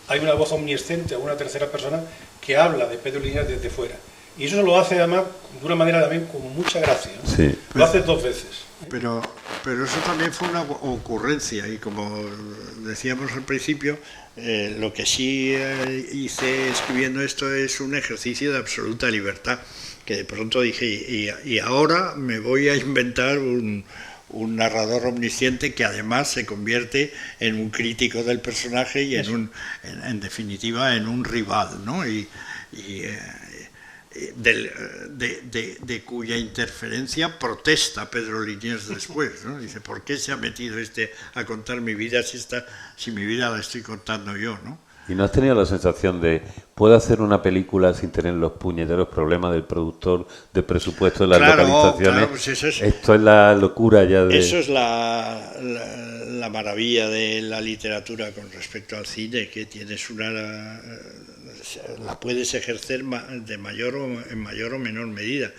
hay una voz omnisciente o una tercera persona que habla de Pedro Liniers desde fuera. Y eso lo hace además de una manera también con mucha gracia, ¿no? Sí. Lo hace dos veces. Pero eso también fue una ocurrencia y como decíamos al principio, lo que sí hice escribiendo esto es un ejercicio de absoluta libertad, que de pronto dije, y ahora me voy a inventar un narrador omnisciente que además se convierte en un crítico del personaje y en definitiva en un rival, ¿no? De cuya interferencia protesta Pedro Liniers después, ¿no? Dice, ¿por qué se ha metido a contar mi vida si mi vida la estoy contando yo, ¿no? ¿Y no has tenido la sensación de puedo hacer una película sin tener los puñeteros problemas del productor, del presupuesto, de las localizaciones? Claro, pues esto es la locura ya de... Eso es la maravilla de la literatura con respecto al cine, que tienes la puedes ejercer en mayor o menor medida,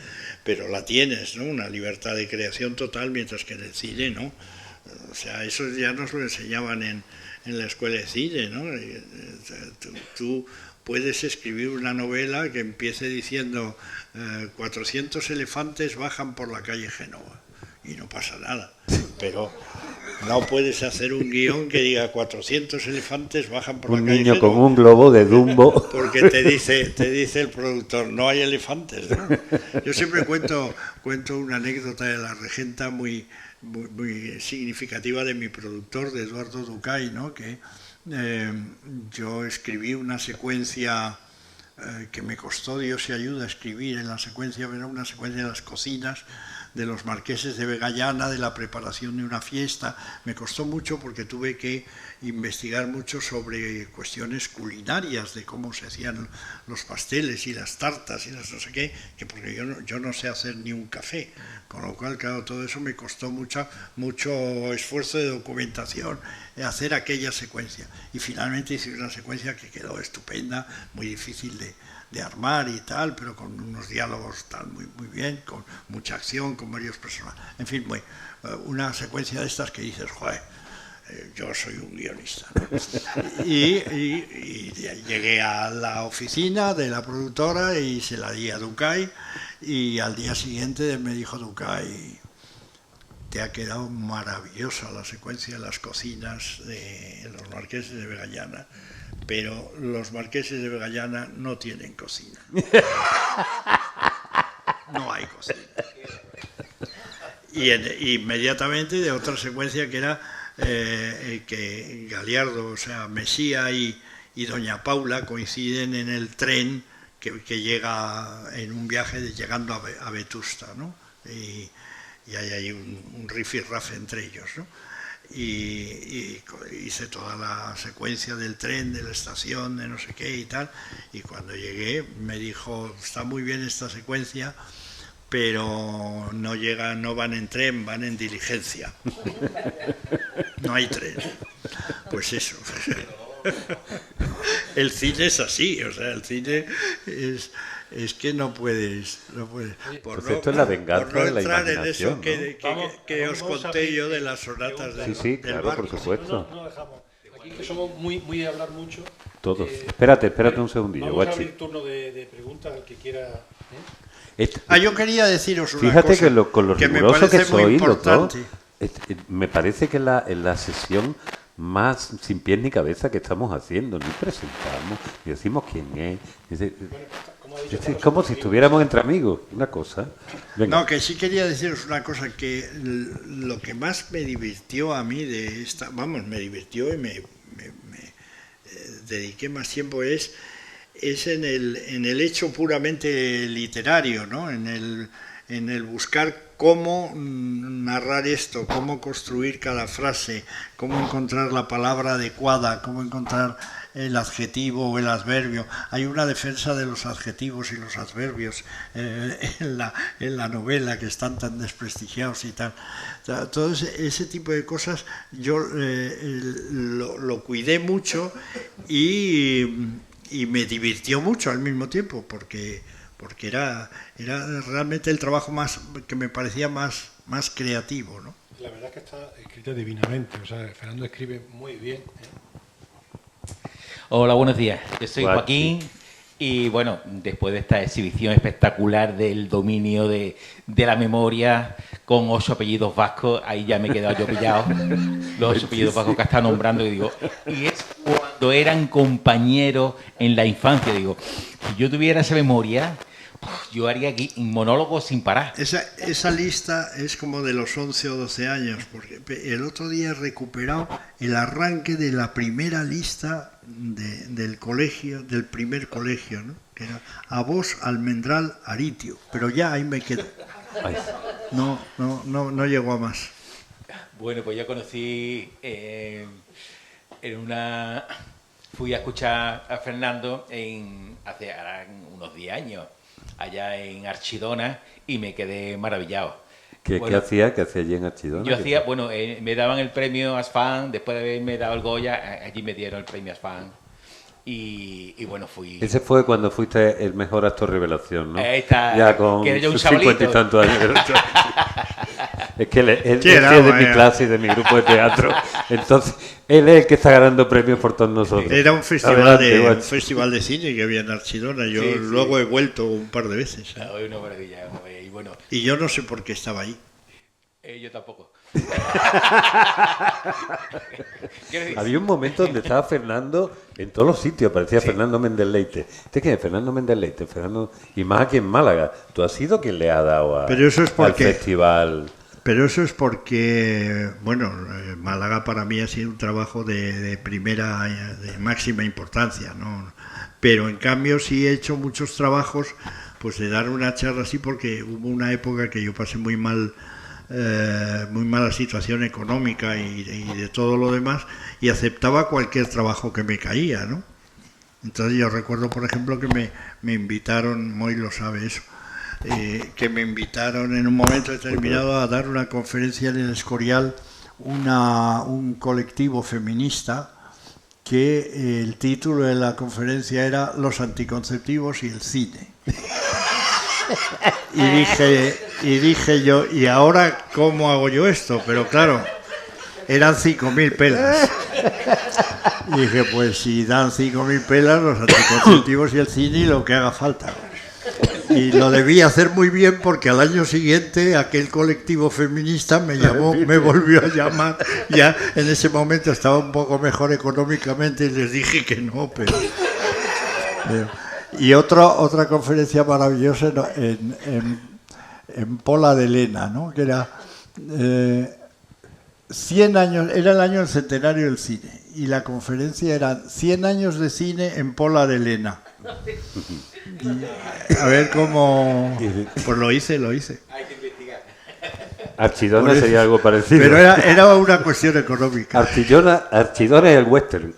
pero la tienes, ¿no? Una libertad de creación total, mientras que en el cine no. O sea, eso ya nos lo enseñaban en la escuela de cine, ¿no? Tú puedes escribir una novela que empiece diciendo 400 elefantes bajan por la calle Génova y no pasa nada, pero no puedes hacer un guión que diga 400 elefantes bajan por la calle Génova. Un niño con un globo de Dumbo. Porque te dice el productor, no hay elefantes, ¿no? Yo siempre cuento una anécdota de la regenta muy significativa de mi productor, de Eduardo Ducay, ¿no? Que yo escribí una secuencia que me costó Dios y ayuda a escribir en la secuencia, era una secuencia de las cocinas de los marqueses de Vegallana, de la preparación de una fiesta. Me costó mucho porque tuve que investigar mucho sobre cuestiones culinarias, de cómo se hacían los pasteles y las tartas y las no sé qué, que porque yo no sé hacer ni un café, con lo cual, claro, todo eso me costó mucho esfuerzo de documentación, hacer aquella secuencia. Y finalmente hice una secuencia que quedó estupenda, muy difícil de armar y tal, pero con unos diálogos tal muy bien, con mucha acción, con varios personajes. En fin, una secuencia de estas que dices, joder, yo soy un guionista, ¿no? y llegué a la oficina de la productora y se la di a Ducay, y al día siguiente me dijo Ducay, te ha quedado maravillosa la secuencia de las cocinas de los marqueses de Vegallana, pero los marqueses de Vegallana no tienen cocina. No hay cocina. Y inmediatamente de otra secuencia que era que Galiardo, o sea, Mesía y Doña Paula coinciden en el tren que llega en un viaje llegando a Vetusta, ¿no? Y hay ahí un rifirrafe entre ellos, ¿no? Y hice toda la secuencia del tren, de la estación, de no sé qué y tal, y cuando llegué me dijo, está muy bien esta secuencia, pero no van en tren, van en diligencia. No hay tren. Pues eso. El cine es así, o sea, el cine es que no puedes pues esto es la venganza de la imaginación, en eso que os conté yo de las sonatas sí, claro, barco. por supuesto. No dejamos. Aquí que somos muy de hablar mucho. Todos. Espérate un segundillo, vamos Guachi. a abrir turno de preguntas al que quiera. Yo quería deciros una fíjate cosa que con lo que riguroso que soy, los dos, importante. me parece que en la sesión más sin pies ni cabeza que estamos haciendo, ni presentamos, ni decimos quién es. Es como si estuviéramos entre amigos, una cosa. Venga. No, que sí quería deciros una cosa, que lo que más me divirtió a mí de esta, me divirtió y me dediqué más tiempo es en el hecho puramente literario, ¿no? En el buscar cómo narrar esto, cómo construir cada frase, cómo encontrar la palabra adecuada, cómo encontrar el adjetivo o el adverbio. Hay una defensa de los adjetivos y los adverbios en la novela, que están tan desprestigiados y tal. Todo ese tipo de cosas yo lo cuidé mucho y me divirtió mucho al mismo tiempo, porque era realmente el trabajo que me parecía más creativo, ¿no? La verdad es que está escrito divinamente, o sea, Fernando escribe muy bien. Hola, buenos días. Yo soy Joaquín y bueno, después de esta exhibición espectacular del dominio de la memoria con 8 apellidos vascos, ahí ya me he quedado yo pillado. Los 8 apellidos vascos que está nombrando y digo, y es cuando eran compañeros en la infancia, digo, si yo tuviera esa memoria, yo haría aquí un monólogo sin parar. Esa lista es como de los 11 o 12 años, porque el otro día he recuperado el arranque de la primera lista del colegio, del primer colegio, ¿no? Que era Abos, Almendral, Aritio, pero ya ahí me quedo. No llegó a más. Bueno, pues yo conocí fui a escuchar a Fernando hace unos 10 años, allá en Archidona, y me quedé maravillado. ¿Qué hacía allí en Archidona? Yo hacía, me daban el premio ASFAN, después de haberme dado el Goya, allí me dieron el premio ASFAN. Y bueno, fui... Ese fue cuando fuiste el mejor actor revelación, ¿no? Ya con sus 50 y tantos años. Es que él es de mi clase y de mi grupo de teatro. Entonces, él es el que está ganando premios por todos nosotros. Era un festival de cine que había en Archidona. Yo luego he vuelto un par de veces. Una maravilla. Y bueno. Y yo no sé por qué estaba ahí. Yo tampoco. Había un momento donde estaba Fernando en todos los sitios, aparecía Fernando Méndez Leite. ¿Este qué es? Fernando Méndez Leite, y más aquí en Málaga. ¿Tú has sido quien le ha dado al festival? Pero eso es porque, Málaga para mí ha sido un trabajo de máxima importancia, ¿no? Pero en cambio sí he hecho muchos trabajos, pues de dar una charla así, porque hubo una época que yo pasé muy mala situación económica y de todo lo demás, y aceptaba cualquier trabajo que me caía, ¿no? Entonces yo recuerdo, por ejemplo, que me invitaron, Moy lo sabe eso, que me invitaron en un momento determinado a dar una conferencia en el Escorial, un colectivo feminista, que el título de la conferencia era Los anticonceptivos y el cine. Y dije yo, ¿y ahora cómo hago yo esto? Pero claro, eran 5.000 pelas. Y dije, pues si dan 5.000 pelas, los anticonceptivos y el cine y lo que haga falta. Y lo debí hacer muy bien, porque al año siguiente aquel colectivo feminista me volvió a llamar. Ya en ese momento estaba un poco mejor económicamente y les dije que no, pero y otra conferencia maravillosa en Pola de Lena, ¿no? Que era 100 años, era el año del centenario del cine, y la conferencia era 100 años de cine en Pola de Lena. Y a ver cómo... Pues lo hice. Hay que investigar. Archidona sería algo parecido. Pero era una cuestión económica. Archidona es el western.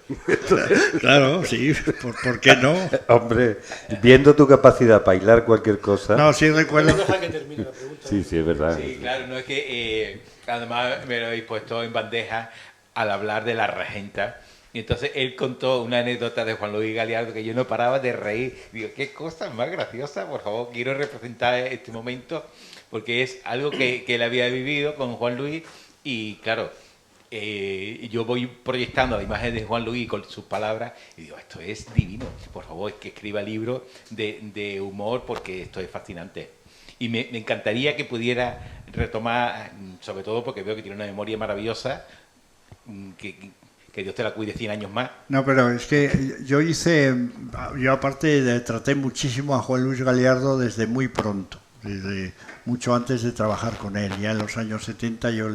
Claro, sí, ¿por qué no? Hombre, viendo tu capacidad para hilar cualquier cosa... No, sí recuerdo... Deja que termine la pregunta. Sí, es verdad. Sí, claro, no es que... además me lo habéis puesto en bandeja al hablar de la regenta. Y entonces él contó una anécdota de Juan Luis Galiardo que yo no paraba de reír. Digo, qué cosa más graciosa, por favor, quiero representar este momento, porque es algo que él había vivido con Juan Luis. Y claro, yo voy proyectando la imagen de Juan Luis con sus palabras y digo, esto es divino, por favor, es que escriba libros de humor, porque esto es fascinante. Y me encantaría que pudiera retomar, sobre todo porque veo que tiene una memoria maravillosa, que Dios te la cuide 100 años más. No, pero es que yo aparte traté muchísimo a Juan Luis Galiardo desde muy pronto, desde mucho antes de trabajar con él. Ya en los años 70 yo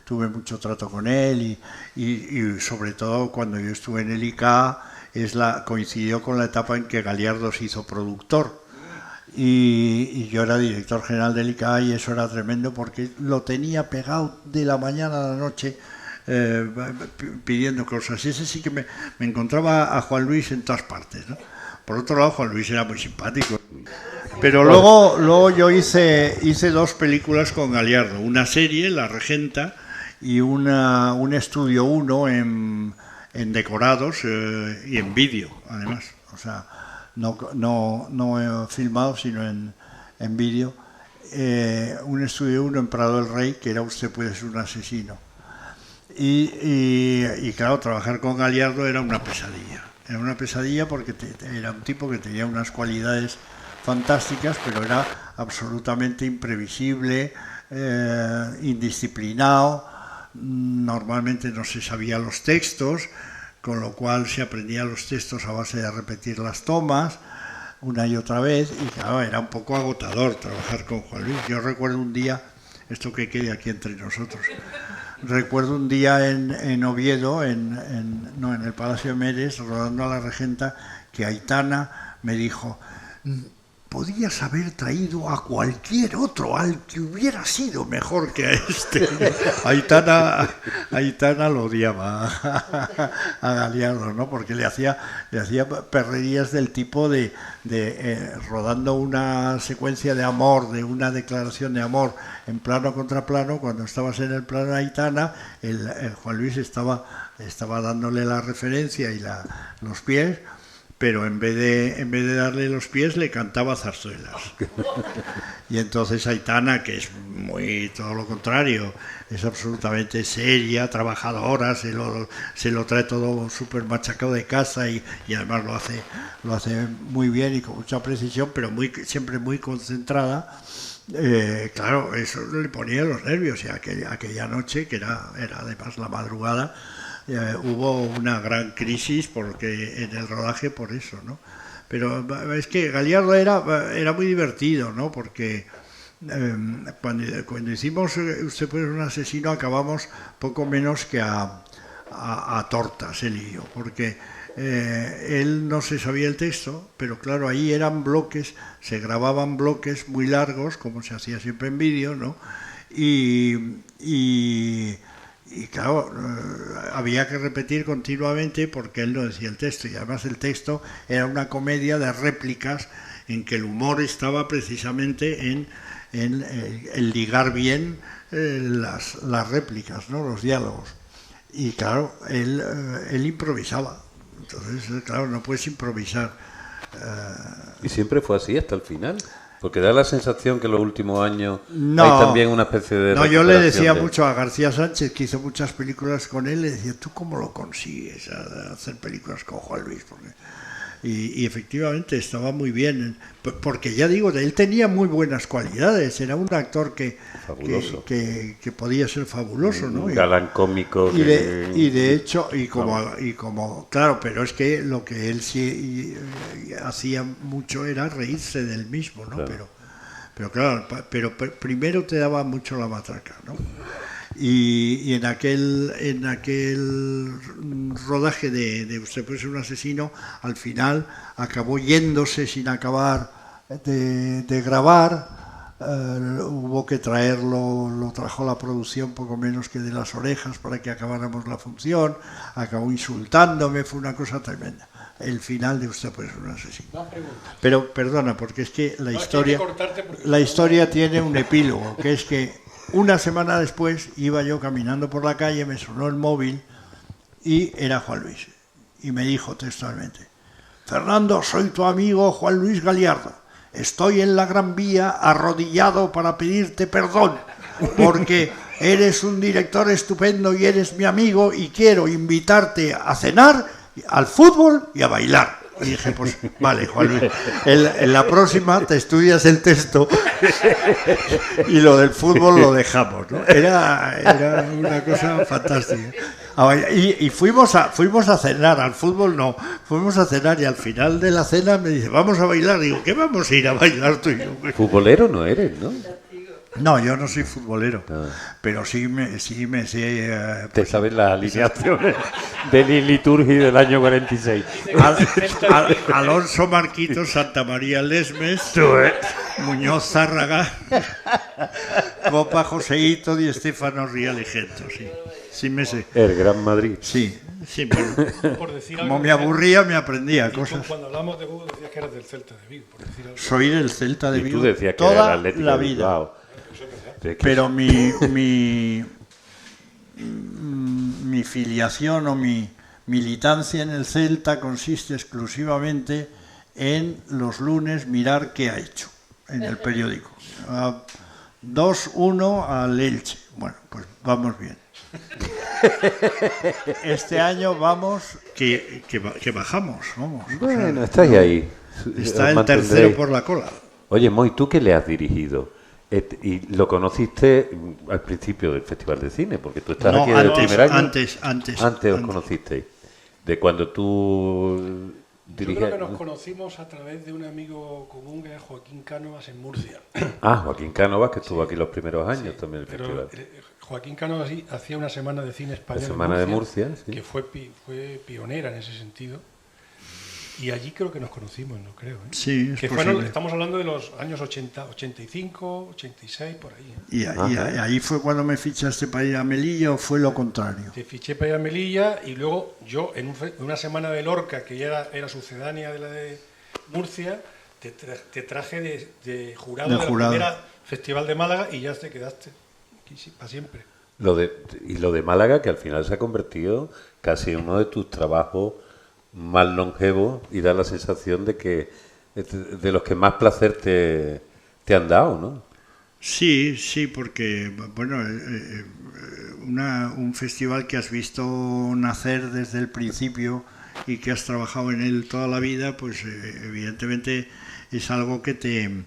tuve mucho trato con él y sobre todo cuando yo estuve en el ICA coincidió con la etapa en que Galiardo se hizo productor y yo era director general del ICA y eso era tremendo porque lo tenía pegado de la mañana a la noche pidiendo cosas. Y ese sí que me encontraba a Juan Luis en todas partes, ¿no? Por otro lado, Juan Luis era muy simpático. Pero luego yo hice 2 películas con Galiardo, una serie, La Regenta, y un estudio 1 en decorados y en vídeo, además. O sea, no he filmado, sino en vídeo. Un estudio 1 en Prado del Rey, que era Usted puede ser un asesino. Y claro, trabajar con Galiardo era una pesadilla. Era una pesadilla porque era un tipo que tenía unas cualidades fantásticas, pero era absolutamente imprevisible, indisciplinado. Normalmente no se sabían los textos, con lo cual se aprendían los textos a base de repetir las tomas una y otra vez, y claro, era un poco agotador trabajar con Juan Luis. Yo recuerdo un día, esto que quede aquí entre nosotros, recuerdo un día en Oviedo, en el Palacio de Mieres, rodando a La Regenta, que Aitana me dijo: podías haber traído a cualquier otro, al que hubiera sido mejor que a este. Aitana lo odiaba a Galiardo, ¿no? Porque le hacía perrerías del tipo de rodando una secuencia de amor, de una declaración de amor en plano contra plano. Cuando estabas en el plano de Aitana, el Juan Luis estaba dándole la referencia y los pies, pero en vez de darle los pies le cantaba zarzuelas. Y entonces Aitana, que es muy todo lo contrario, es absolutamente seria, trabajadora, se lo trae todo súper machacado de casa y además lo hace muy bien y con mucha precisión, pero siempre muy concentrada. Claro, eso le ponía los nervios, y aquella noche, que era además la madrugada, hubo una gran crisis porque en el rodaje por eso, ¿no? Pero es que Galiardo era muy divertido, ¿no? Porque cuando hicimos Usted puede ser un asesino, acabamos poco menos que a tortas él y yo, porque él no se sabía el texto, pero claro, ahí eran bloques, se grababan bloques muy largos, como se hacía siempre en vídeo, ¿no? Y claro, había que repetir continuamente porque él no decía el texto, y además el texto era una comedia de réplicas en que el humor estaba precisamente en ligar bien las réplicas, ¿no? Los diálogos. Y claro, él improvisaba. Entonces, claro, no puedes improvisar. ¿Y siempre fue así hasta el final? Porque da la sensación que en los últimos años hay también una especie de... No, yo le decía mucho a García Sánchez, que hizo muchas películas con él, le decía: ¿tú cómo lo consigues hacer películas con Juan Luis? Y efectivamente estaba muy bien, porque ya digo, él tenía muy buenas cualidades, era un actor que podía ser fabuloso, ¿no? Un galán cómico. Y de hecho, como claro, pero es que lo que él sí hacía mucho era reírse del mismo, ¿no? Claro. Pero primero te daba mucho la matraca, ¿no? Y en aquel rodaje de Usted puede ser un asesino, al final acabó yéndose sin acabar de grabar. Hubo que traerlo, lo trajo la producción poco menos que de las orejas para que acabáramos la función, acabó insultándome, fue una cosa tremenda. El final de Usted puede ser un asesino. Pero perdona, porque es que la historia tiene un epílogo, que es que una semana después iba yo caminando por la calle, me sonó el móvil y era Juan Luis. Y me dijo textualmente: Fernando, soy tu amigo Juan Luis Galiardo. Estoy en la Gran Vía arrodillado para pedirte perdón, porque eres un director estupendo y eres mi amigo, y quiero invitarte a cenar, al fútbol y a bailar. Y dije, pues vale, Juan Luis, en la próxima te estudias el texto y lo del fútbol lo dejamos, ¿no? Era una cosa fantástica. Y fuimos a cenar, al fútbol no, fuimos a cenar y al final de la cena me dice, vamos a bailar. Digo, ¿qué vamos a ir a bailar tú y yo? Futbolero no eres, ¿no? No, yo no soy futbolero, pero sí me sé... Te sabes las alineaciones del liturgia del año 46. Alonso Marquitos, Santa María Lesmes, Muñoz Zárraga, Copa Joseíto y Estefano Rialegento, sí me sé. El Gran Madrid. Sí, pero como me aburría me aprendía cosas. Cuando hablamos de Hugo decías que eras del Celta de Vigo, por decir algo. Soy del Celta de Vigo. Y tú decías que toda era el Atlético la de vida. Bilbao. Pero mi filiación o mi militancia en el Celta consiste exclusivamente en los lunes mirar qué ha hecho en el periódico. 2-1 al Elche. Bueno, pues vamos bien. Este año vamos que bajamos, vamos. Bueno, estáis ahí. Está el tercero por la cola. Oye, Moy, ¿tú qué le has dirigido? Y lo conociste al principio del Festival de Cine, porque tú estás aquí desde el primer año. Antes os conocisteis. De cuando tú dirigías. Yo creo que nos conocimos a través de un amigo común que es Joaquín Cánovas en Murcia. Joaquín Cánovas, que estuvo aquí los primeros años también en el festival. Joaquín Cánovas hacía una semana de cine español. La semana de Murcia, sí. Que fue pionera en ese sentido. Y allí creo que nos conocimos, no creo. Sí, que fueron, estamos hablando de los años 80, 85, 86, por ahí. Y ahí fue cuando me fichaste para ir a Melilla, ¿o fue lo contrario? Te fiché para ir a Melilla y luego yo, en una semana de Lorca, que ya era sucedánea de la de Murcia, te traje de jurado de la primera Festival de Málaga y ya te quedaste aquí para siempre. Lo de Málaga, que al final se ha convertido casi en uno de tus trabajos más longevo y da la sensación de que de los que más placer te han dado, ¿no? Sí, porque bueno, un festival que has visto nacer desde el principio y que has trabajado en él toda la vida, pues evidentemente es algo que te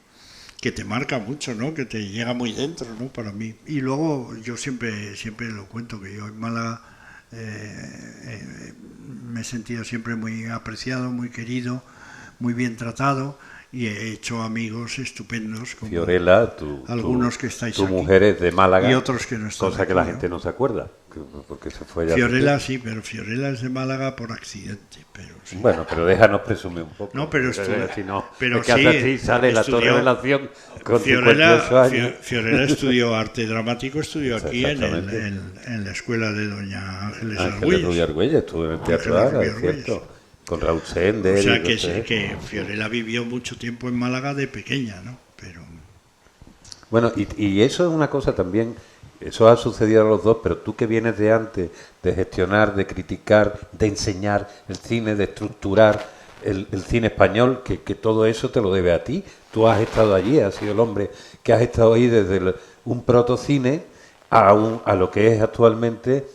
marca mucho, ¿no? Que te llega muy dentro, ¿no? Para mí. Y luego yo siempre lo cuento, que yo en Málaga me he sentido siempre muy apreciado, muy querido, muy bien tratado y he hecho amigos estupendos como Fiorella, algunos que estáis tu aquí, mujer es de Málaga y otros que no están cosa aquí, que la gente no se acuerda porque se fue ya. Fiorella sí, pero Fiorella es de Málaga por accidente, pero sí. Bueno, pero déjanos presumir un poco. No, pero pero es que hasta ti sale la Torrevelación con 58 años. Fiorella estudió arte dramático, estudió aquí en la escuela de doña Ángeles Argüelles, estuvo en el Teatro Ara, es cierto, con Raúl Sender. O sea que Fiorella vivió mucho tiempo en Málaga de pequeña, ¿no? Pero bueno, y eso es una cosa también. Eso ha sucedido a los dos, pero tú que vienes de antes, de gestionar, de criticar, de enseñar el cine, de estructurar el cine español, que todo eso te lo debe a ti. Tú has estado allí, has sido el hombre que has estado ahí desde un protocine a lo que es actualmente.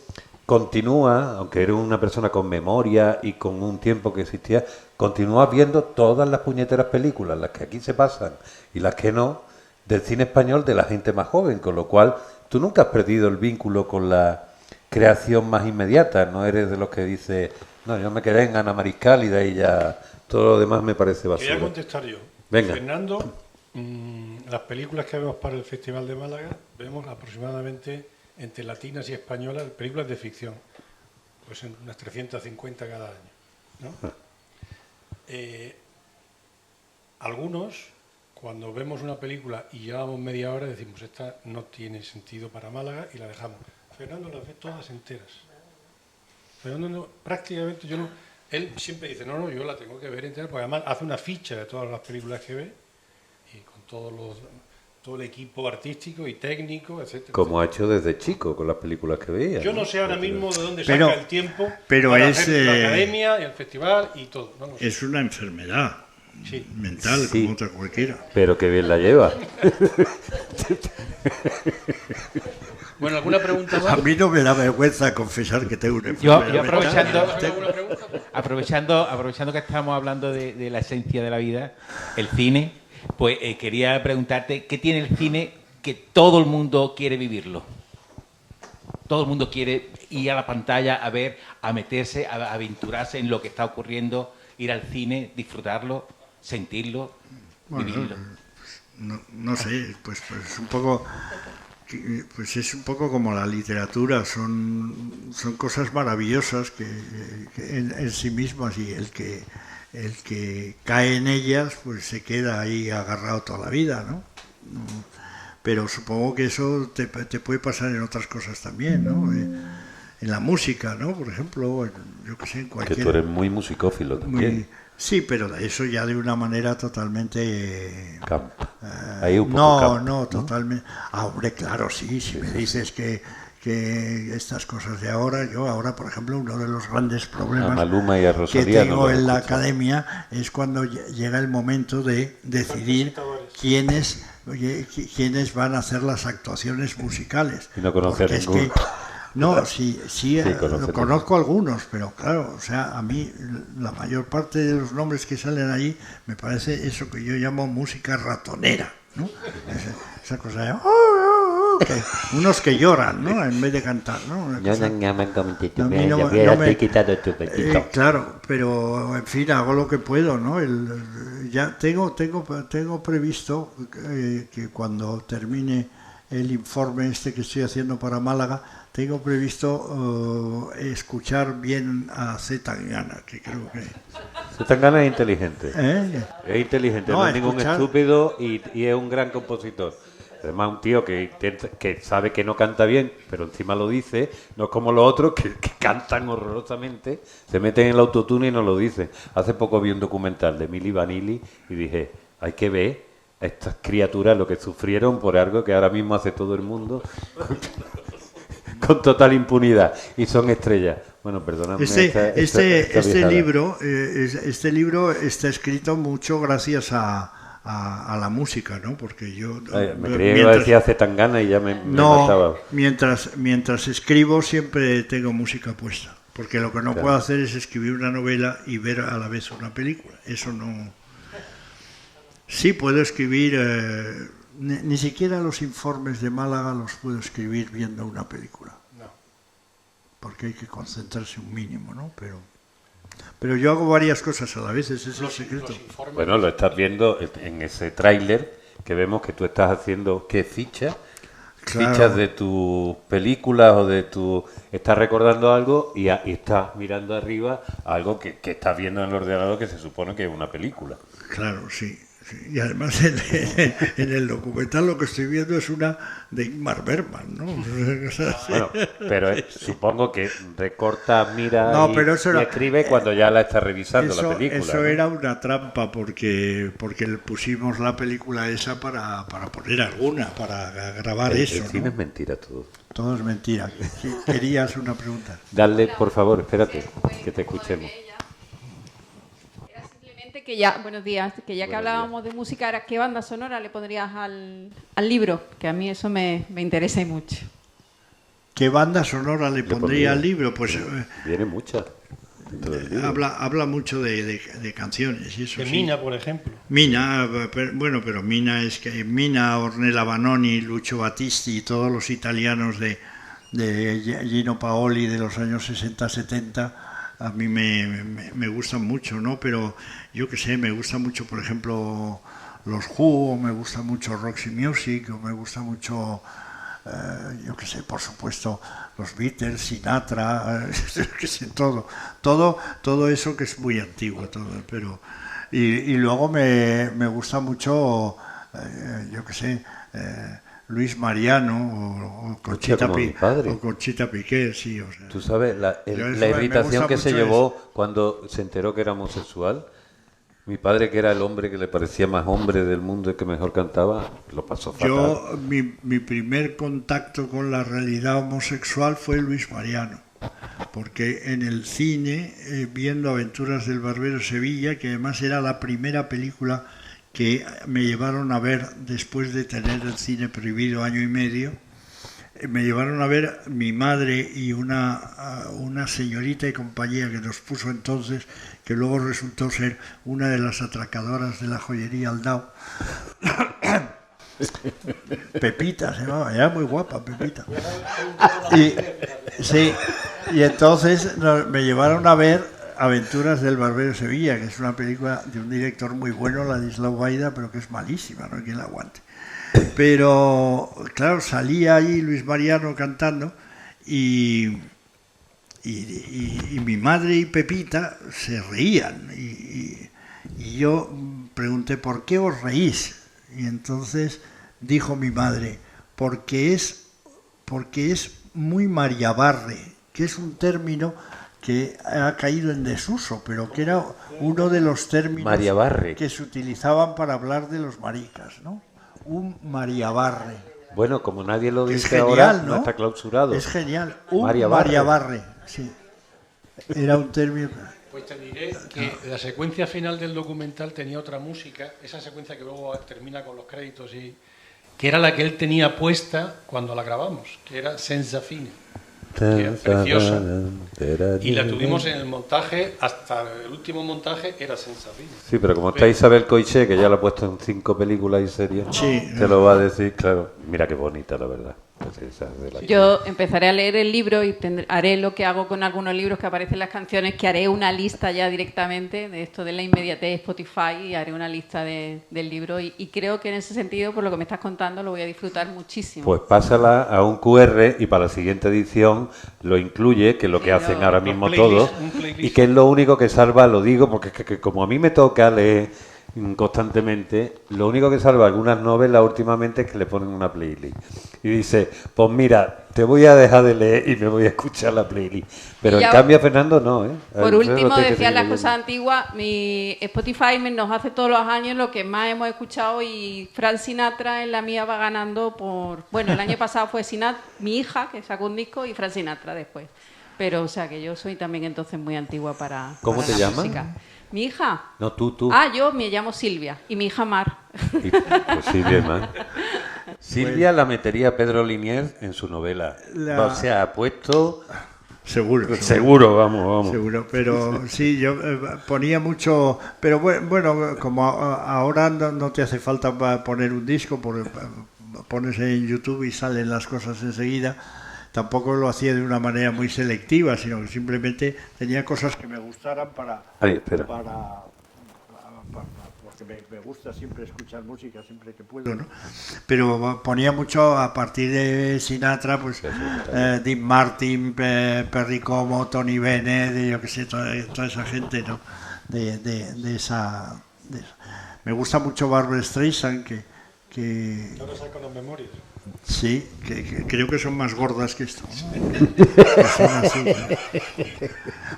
Continúa, aunque eres una persona con memoria y con un tiempo que existía, continúas viendo todas las puñeteras películas, las que aquí se pasan y las que no, del cine español de la gente más joven, con lo cual tú nunca has perdido el vínculo con la creación más inmediata, no eres de los que dice, no, yo me quedé en Ana Mariscal y de ahí ya todo lo demás me parece basura. Quería contestar yo. Venga. Fernando, las películas que vemos para el Festival de Málaga, vemos aproximadamente entre latinas y españolas, películas de ficción, pues en unas 350 cada año, ¿no? Algunos, cuando vemos una película y llevamos media hora, decimos, esta no tiene sentido para Málaga y la dejamos. Fernando las ve todas enteras. Fernando prácticamente, él siempre dice, no, yo la tengo que ver entera, porque además hace una ficha de todas las películas que ve y con todo el equipo artístico y técnico, etcétera. Como ha hecho desde chico con las películas que veía. Yo no sé ahora mismo de dónde saca el tiempo pero para es, hacer la academia y el festival y todo. No sé. Es una enfermedad mental, sí, como otra cualquiera. Pero que bien la lleva. Bueno, ¿alguna pregunta más? A mí no me da vergüenza confesar que tengo una Yo aprovechando que estamos hablando de la esencia de la vida, el cine, pues quería preguntarte, ¿qué tiene el cine que todo el mundo quiere vivirlo? Todo el mundo quiere ir a la pantalla a ver, a meterse, a aventurarse en lo que está ocurriendo, ir al cine, disfrutarlo, sentirlo, vivirlo. No sé, pues un poco... Pues es un poco como la literatura, son cosas maravillosas que en sí mismas, y el que cae en ellas pues se queda ahí agarrado toda la vida, ¿no? Pero supongo que eso te puede pasar en otras cosas también, ¿no? En la música, ¿no? Por ejemplo, yo qué sé, en cualquier... Que tú eres muy musicófilo también. Sí, pero eso ya de una manera totalmente... Ahí un poco no, totalmente... Ah, hombre, claro, sí, si me dices que estas cosas de ahora, yo ahora, por ejemplo, uno de los grandes problemas que tengo en la academia es cuando llega el momento de decidir quiénes van a hacer las actuaciones musicales. Y no conocer ninguno. No, sí, conozco algunos, pero claro, o sea, a mí la mayor parte de los nombres que salen ahí me parece eso que yo llamo música ratonera, ¿no? Esa cosa de... unos que lloran, ¿no? En vez de cantar, ¿no? Claro, pero en fin, hago lo que puedo, ¿no? Ya tengo previsto que cuando termine el informe que estoy haciendo para Málaga, tengo previsto escuchar bien a Z Tangana, que creo que... Z Tangana es inteligente. Es inteligente, no es ningún estúpido y es un gran compositor. Además, un tío que sabe que no canta bien, pero encima lo dice, no es como los otros que cantan horrorosamente, se meten en el autotune y no lo dicen. Hace poco vi un documental de Milli Vanilli y dije, hay que ver a estas criaturas lo que sufrieron por algo que ahora mismo hace todo el mundo con total impunidad, y son estrellas. Bueno, perdóname. Este libro está escrito mucho gracias a la música, ¿no? Porque yo... me creía que iba a decir hace Tangana y ya me mataba. Mientras escribo siempre tengo música puesta, porque lo que no puedo hacer es escribir una novela y ver a la vez una película. Eso no... Sí puedo escribir... Ni siquiera los informes de Málaga los puedo escribir viendo una película. No. Porque hay que concentrarse un mínimo, ¿no? Pero yo hago varias cosas a la vez, ese es el secreto. Bueno, lo estás viendo en ese tráiler que vemos que tú estás haciendo, ¿qué fichas? Claro. Fichas de tus películas o de tu... Estás recordando algo y estás mirando arriba algo que estás viendo en el ordenador que se supone que es una película. Claro, sí. Y además en el documental lo que estoy viendo es una de Ingmar Bergman, ¿no? Bueno, pero supongo que recorta, mira y escribe cuando ya la está revisando la película. Eso era una trampa porque le pusimos la película esa para poner alguna, para grabar eso. El cine es mentira todo. Todo es mentira. ¿Querías una pregunta? Dale, por favor, espérate, que te escuchemos. Buenos días, que hablábamos de música, ¿qué banda sonora le pondrías al libro? Que a mí eso me interesa mucho. ¿Qué banda sonora le pondría al libro? Pues viene mucha. Habla mucho de canciones y eso. De Mina, por ejemplo. Mina, pero Mina es que Mina, Ornella Vanoni, Lucio Battisti y todos los italianos de Gino Paoli de los años 60-70 a mí me gustan mucho, ¿no? Pero yo qué sé, me gusta mucho, por ejemplo, los Who, o me gusta mucho Roxy Music, o me gusta mucho, yo qué sé, por supuesto, los Beatles, Sinatra, qué sé, todo eso que es muy antiguo, todo, pero... Y luego me gusta mucho, yo qué sé... Luis Mariano o Conchita Piqué, sí. O sea, ¿tú sabes la irritación que se llevó cuando se enteró que era homosexual? Mi padre, que era el hombre que le parecía más hombre del mundo y que mejor cantaba, lo pasó fatal. Mi primer contacto con la realidad homosexual fue Luis Mariano, porque en el cine, viendo Aventuras del Barbero Sevilla, que además era la primera película que me llevaron a ver después de tener el cine prohibido año y medio, me llevaron a ver mi madre y una señorita y compañía que nos puso entonces, que luego resultó ser una de las atracadoras de la joyería Aldao. Pepita se llamaba, era muy guapa Pepita. Y entonces me llevaron a ver Aventuras del Barbero Sevilla, que es una película de un director muy bueno, Ladislau Baida, pero que es malísima, no hay quien la aguante. Pero, claro, salía ahí Luis Mariano cantando y mi madre y Pepita se reían. Y yo pregunté, ¿por qué os reís? Y entonces dijo mi madre, porque es muy mariabarre, que es un término que ha caído en desuso, pero que era uno de los términos que se utilizaban para hablar de los maricas, ¿no? Un mariabarre. Bueno, como nadie lo dice genial, ahora, ¿no? no está clausurado. Es genial. Un mariabarre, sí. Era un término. Pues te diré que la secuencia final del documental tenía otra música, esa secuencia que luego termina con los créditos, que era la que él tenía puesta cuando la grabamos, que era Senza Fine. Que era preciosa, y la tuvimos en el montaje, hasta el último montaje era Senza Fine. Sí, pero como está Isabel Coixet, que ya la ha puesto en 5 películas y series, te lo va a decir, claro. Mira qué bonita, la verdad. Yo empezaré a leer el libro y haré lo que hago con algunos libros que aparecen en las canciones, que haré una lista ya directamente de esto de la inmediatez Spotify, y haré una lista del libro y creo que en ese sentido, por lo que me estás contando, lo voy a disfrutar muchísimo. Pues pásala a un QR y para la siguiente edición lo incluye, que es lo que hacen ahora mismo todos, y que es lo único que salva, lo digo, porque que como a mí me toca leer constantemente, lo único que salva algunas novelas últimamente es que le ponen una playlist y dice, pues mira, te voy a dejar de leer y me voy a escuchar la playlist, pero en cambio Fernando no, ¿eh? Por último, decían las cosas antiguas, mi Spotify nos hace todos los años lo que más hemos escuchado, y Frank Sinatra en la mía va ganando bueno, el año pasado fue mi hija, que sacó un disco, y Frank Sinatra después, pero o sea que yo soy también entonces muy antigua para ¿Cómo te llamas? Música. ¿Mi hija? No, tú. Yo me llamo Silvia. Y mi hija Mar. Pues Silvia, Mar. Silvia la metería Pedro Liniers en su novela. O sea, ha puesto... Seguro, vamos. Seguro, pero sí, yo ponía mucho... Pero bueno, como ahora no te hace falta poner un disco, pones en YouTube y salen las cosas enseguida. Tampoco lo hacía de una manera muy selectiva, sino que simplemente tenía cosas que me gustaran porque me gusta siempre escuchar música siempre que puedo, ¿no? Pero ponía mucho a partir de Sinatra, pues Dean Martin, Perry Como, Tony Bennett, yo que sé, toda esa gente, ¿no? De esa. Me gusta mucho Barbra Streisand, que ahora saco las memorias. Sí, que creo que son más gordas que esto, ¿no? Que son así, ¿no?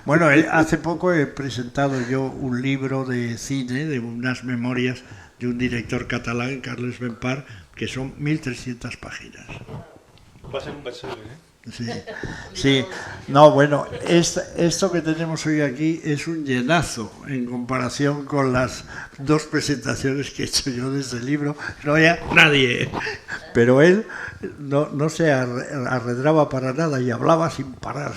Bueno, hace poco he presentado yo un libro de cine, de unas memorias de un director catalán, Carles Benpar, que son 1.300 páginas. Va a ser un bestseller, ¿eh? Sí. No, bueno, esto que tenemos hoy aquí es un llenazo en comparación con las 2 presentaciones que he hecho yo de ese libro. No había nadie, pero él no se arredraba para nada y hablaba sin parar.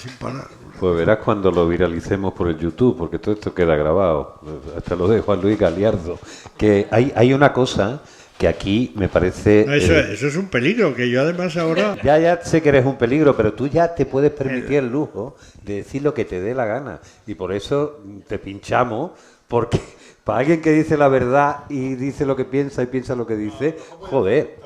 Pues verás cuando lo viralicemos por el YouTube, porque todo esto queda grabado. Hasta lo de Juan Luis Galiardo. Que hay una cosa que aquí me parece... No, eso es un peligro, que yo además ahora... Ya sé que eres un peligro, pero tú ya te puedes permitir el lujo de decir lo que te dé la gana. Y por eso te pinchamos, porque para alguien que dice la verdad y dice lo que piensa y piensa lo que dice, joder.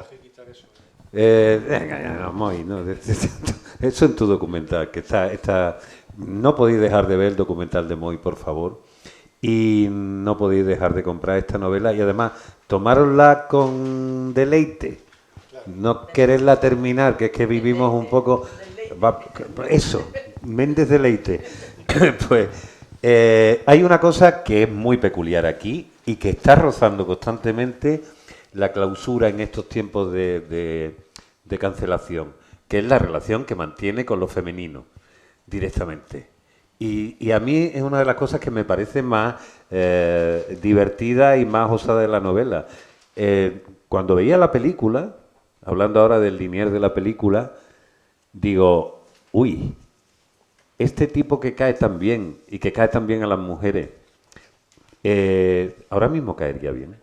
Eso en tu documental, que está... No podéis dejar de ver el documental de Moy, por favor. Y no podéis dejar de comprar esta novela y además tomárosla con deleite, no quererla terminar, que es que vivimos un poco eso, Méndez deleite. Pues hay una cosa que es muy peculiar aquí y que está rozando constantemente la clausura en estos tiempos de cancelación, que es la relación que mantiene con lo femenino directamente. Y a mí es una de las cosas que me parece más divertida y más osada de la novela. Cuando veía la película, hablando ahora del Liniers de la película, digo, uy, este tipo que cae tan bien y que cae tan bien a las mujeres, ahora mismo caería bien.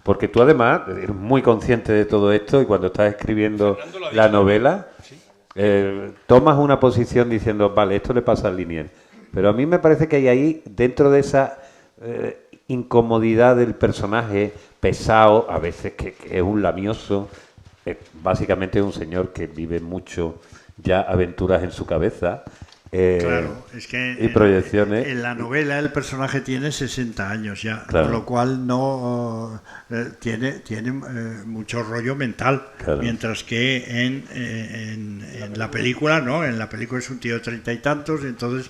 Porque tú además eres muy consciente de todo esto y cuando estás escribiendo la novela, tomas una posición diciendo, vale, esto le pasa al Liniers. Pero a mí me parece que hay ahí, dentro de esa incomodidad del personaje pesado, a veces que es un lamioso, básicamente es un señor que vive mucho ya aventuras en su cabeza. Claro, es que y proyecciones. En la novela el personaje tiene 60 años ya, claro. Con lo cual no tiene mucho rollo mental, claro. Mientras que en la película no, en la película es un tío de 30 y tantos, entonces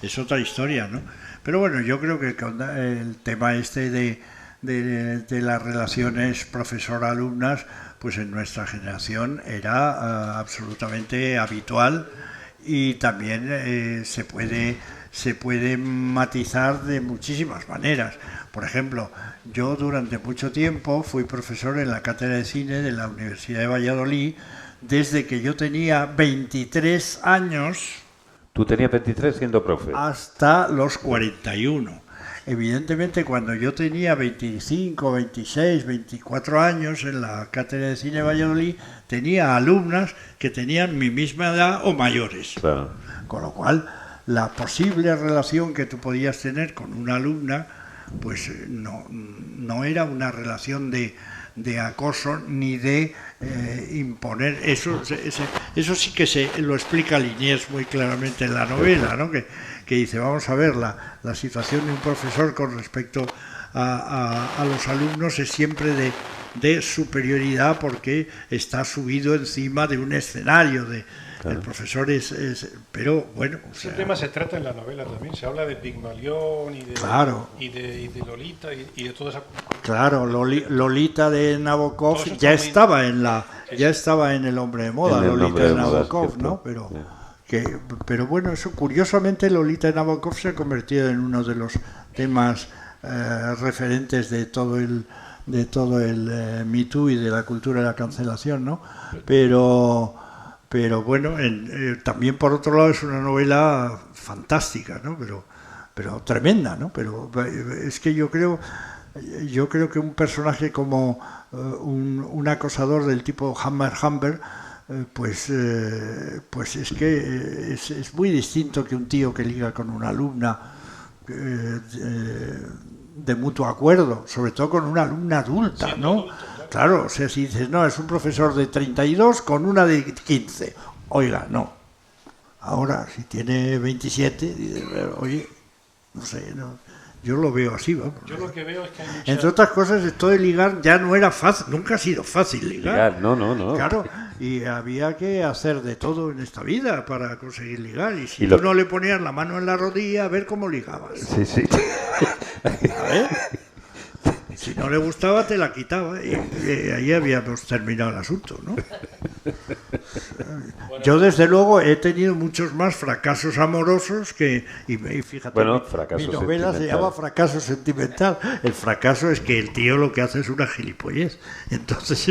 es otra historia, ¿no? Pero bueno, yo creo que el tema este de las relaciones profesor-alumnas, pues en nuestra generación era absolutamente habitual. Y también se puede matizar de muchísimas maneras. Por ejemplo, yo durante mucho tiempo fui profesor en la cátedra de cine de la Universidad de Valladolid desde que yo tenía 23 años. ¿Tú tenías 23 siendo profe? Hasta los 41. Evidentemente, cuando yo tenía 25, 26, 24 años en la cátedra de cine de Valladolid, tenía alumnas que tenían mi misma edad o mayores. Claro. Con lo cual, la posible relación que tú podías tener con una alumna, pues no era una relación de acoso ni de imponer. Eso sí que lo explica Liniers muy claramente en la novela, ¿no? Que dice, vamos a ver, la situación de un profesor con respecto a los alumnos es siempre de superioridad porque está subido encima de un escenario. Claro. El profesor pero bueno... Ese tema se trata en la novela también, se habla de Pigmalión y de, claro. y de Lolita y de toda esa... Claro, Lolita de Nabokov ya estaba en El hombre de moda, Lolita de Nabokov, ¿no? Pero bueno, eso curiosamente Lolita de Nabokov se ha convertido en uno de los temas referentes de todo el Me Too y de la cultura de la cancelación, ¿no? Pero bueno, también por otro lado es una novela fantástica, ¿no? Pero tremenda, ¿no? Pero es que yo creo que un personaje como un acosador del tipo Hammer Humber, pues es que es muy distinto que un tío que liga con una alumna de mutuo acuerdo, sobre todo con una alumna adulta, ¿no? Claro, o sea, si dices, no, es un profesor de 32 con una de 15. Oiga, no. Ahora, si tiene 27, dices, oye, no sé, no. Yo lo veo así, vamos. Yo lo que veo es que hay mucha... Entre otras cosas, esto de ligar ya no era fácil, nunca ha sido fácil ligar. No. Claro, y había que hacer de todo en esta vida para conseguir ligar. Y si tú no le ponías la mano en la rodilla, a ver cómo ligabas. Sí. A ver. Si no le gustaba, te la quitaba. Y ahí habíamos terminado el asunto, ¿no? Yo, desde luego, he tenido muchos más fracasos amorosos que... Y fíjate, bueno, mi novela se llama Fracaso Sentimental. El fracaso es que el tío lo que hace es una gilipollez. Entonces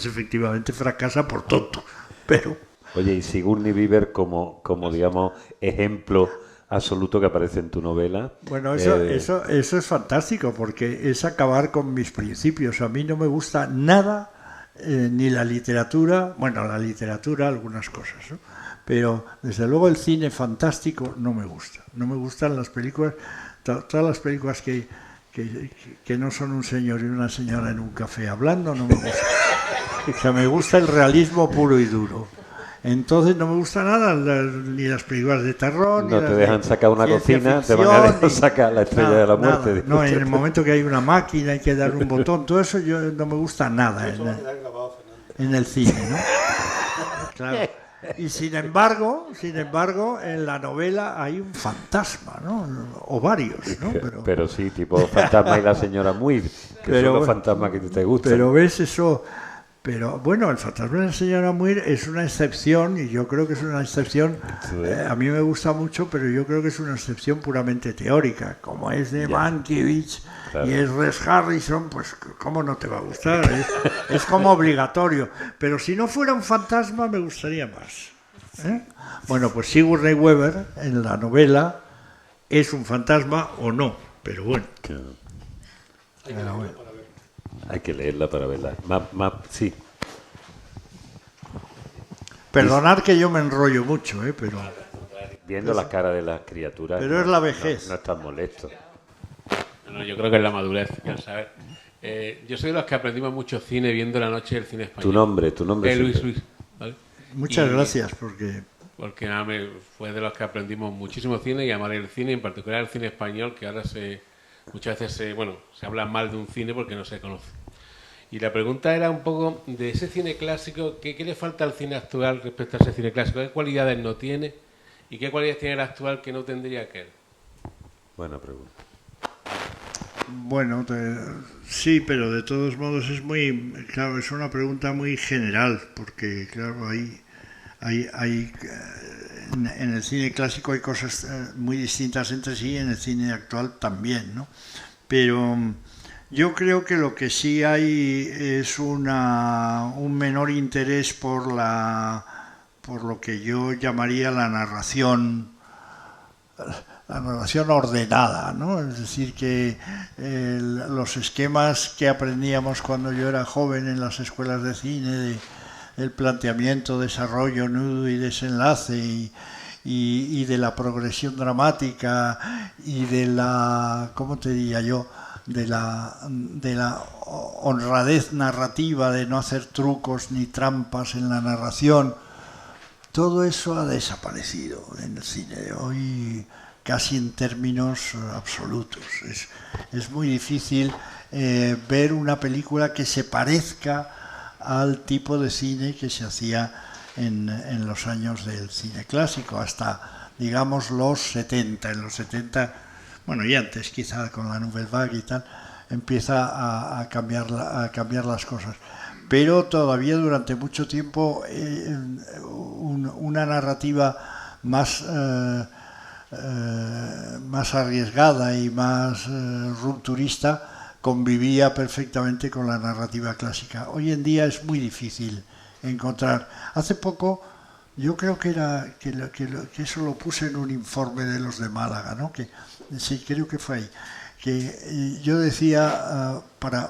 efectivamente, fracasa por tonto. Pero... Oye, y Sigourney Weaver como digamos, ejemplo absoluto que aparece en tu novela. Bueno, eso es fantástico, porque es acabar con mis principios. A mí no me gusta nada, ni la literatura, algunas cosas, ¿no? Pero desde luego el cine fantástico no me gusta. No me gustan las películas, todas las películas que no son un señor y una señora en un café hablando, no me gusta. O sea, me gusta el realismo puro y duro. Entonces no me gusta nada, ni las películas de terror. No te dejan sacar una cocina, te van a dejar sacar La estrella de la muerte. No, en el momento que hay una máquina hay que dar un botón, todo eso yo no me gusta nada en el cine, ¿no? Claro. Y sin embargo, en la novela hay un fantasma, ¿no? O varios, ¿no? Pero sí, tipo Fantasma y la señora Muir, que son los fantasmas que te gustan. Pero ves eso... Pero bueno, El fantasma de la señora Muir es una excepción, y yo creo que es una excepción, a mí me gusta mucho, pero yo creo que es una excepción puramente teórica. Como es de Mankiewicz y es Rex Harrison, pues ¿cómo no te va a gustar? Es como obligatorio. Pero si no fuera un fantasma me gustaría más. Bueno, pues Sigourney Weaver en la novela es un fantasma o no, pero bueno. Hay que leerla para verla. Sí. Perdonad que yo me enrollo mucho, pero... Viendo la cara de las criaturas... Pero es la vejez. No es tan molesto. No, yo creo que es la madurez, ya sabes. Yo soy de los que aprendimos mucho cine viendo La noche del cine español. Tu nombre. Luis, ¿vale? Muchas gracias, porque nada, fue de los que aprendimos muchísimo cine y amar el cine, en particular el cine español, que ahora muchas veces se habla mal de un cine porque no se conoce. Y la pregunta era un poco de ese cine clásico, ¿qué le falta al cine actual respecto a ese cine clásico? ¿Qué cualidades no tiene? ¿Y qué cualidades tiene el actual que no tendría aquel? Buena pregunta. Bueno, sí, pero de todos modos claro, es una pregunta muy general, porque claro, hay en el cine clásico hay cosas muy distintas entre sí, en el cine actual también, ¿no? Pero yo creo que lo que sí hay es un menor interés por lo que yo llamaría la narración ordenada, ¿no? Es decir, que los esquemas que aprendíamos cuando yo era joven en las escuelas de cine, el planteamiento, desarrollo, nudo y desenlace, y de la progresión dramática y de la, ¿cómo te diría yo?, de la honradez narrativa, de no hacer trucos ni trampas en la narración, todo eso ha desaparecido en el cine de hoy, casi en términos absolutos. Es muy difícil ver una película que se parezca al tipo de cine que se hacía en los años del cine clásico, hasta, digamos, los 70. En los 70, bueno, y antes quizá con la Nouvelle Vague y tal, empieza a cambiar las cosas. Pero todavía durante mucho tiempo una narrativa más arriesgada y más rupturista convivía perfectamente con la narrativa clásica. Hoy en día es muy difícil encontrar. Hace poco yo creo que eso lo puse en un informe de los de Málaga, ¿no? Sí, creo que fue ahí, que yo decía, para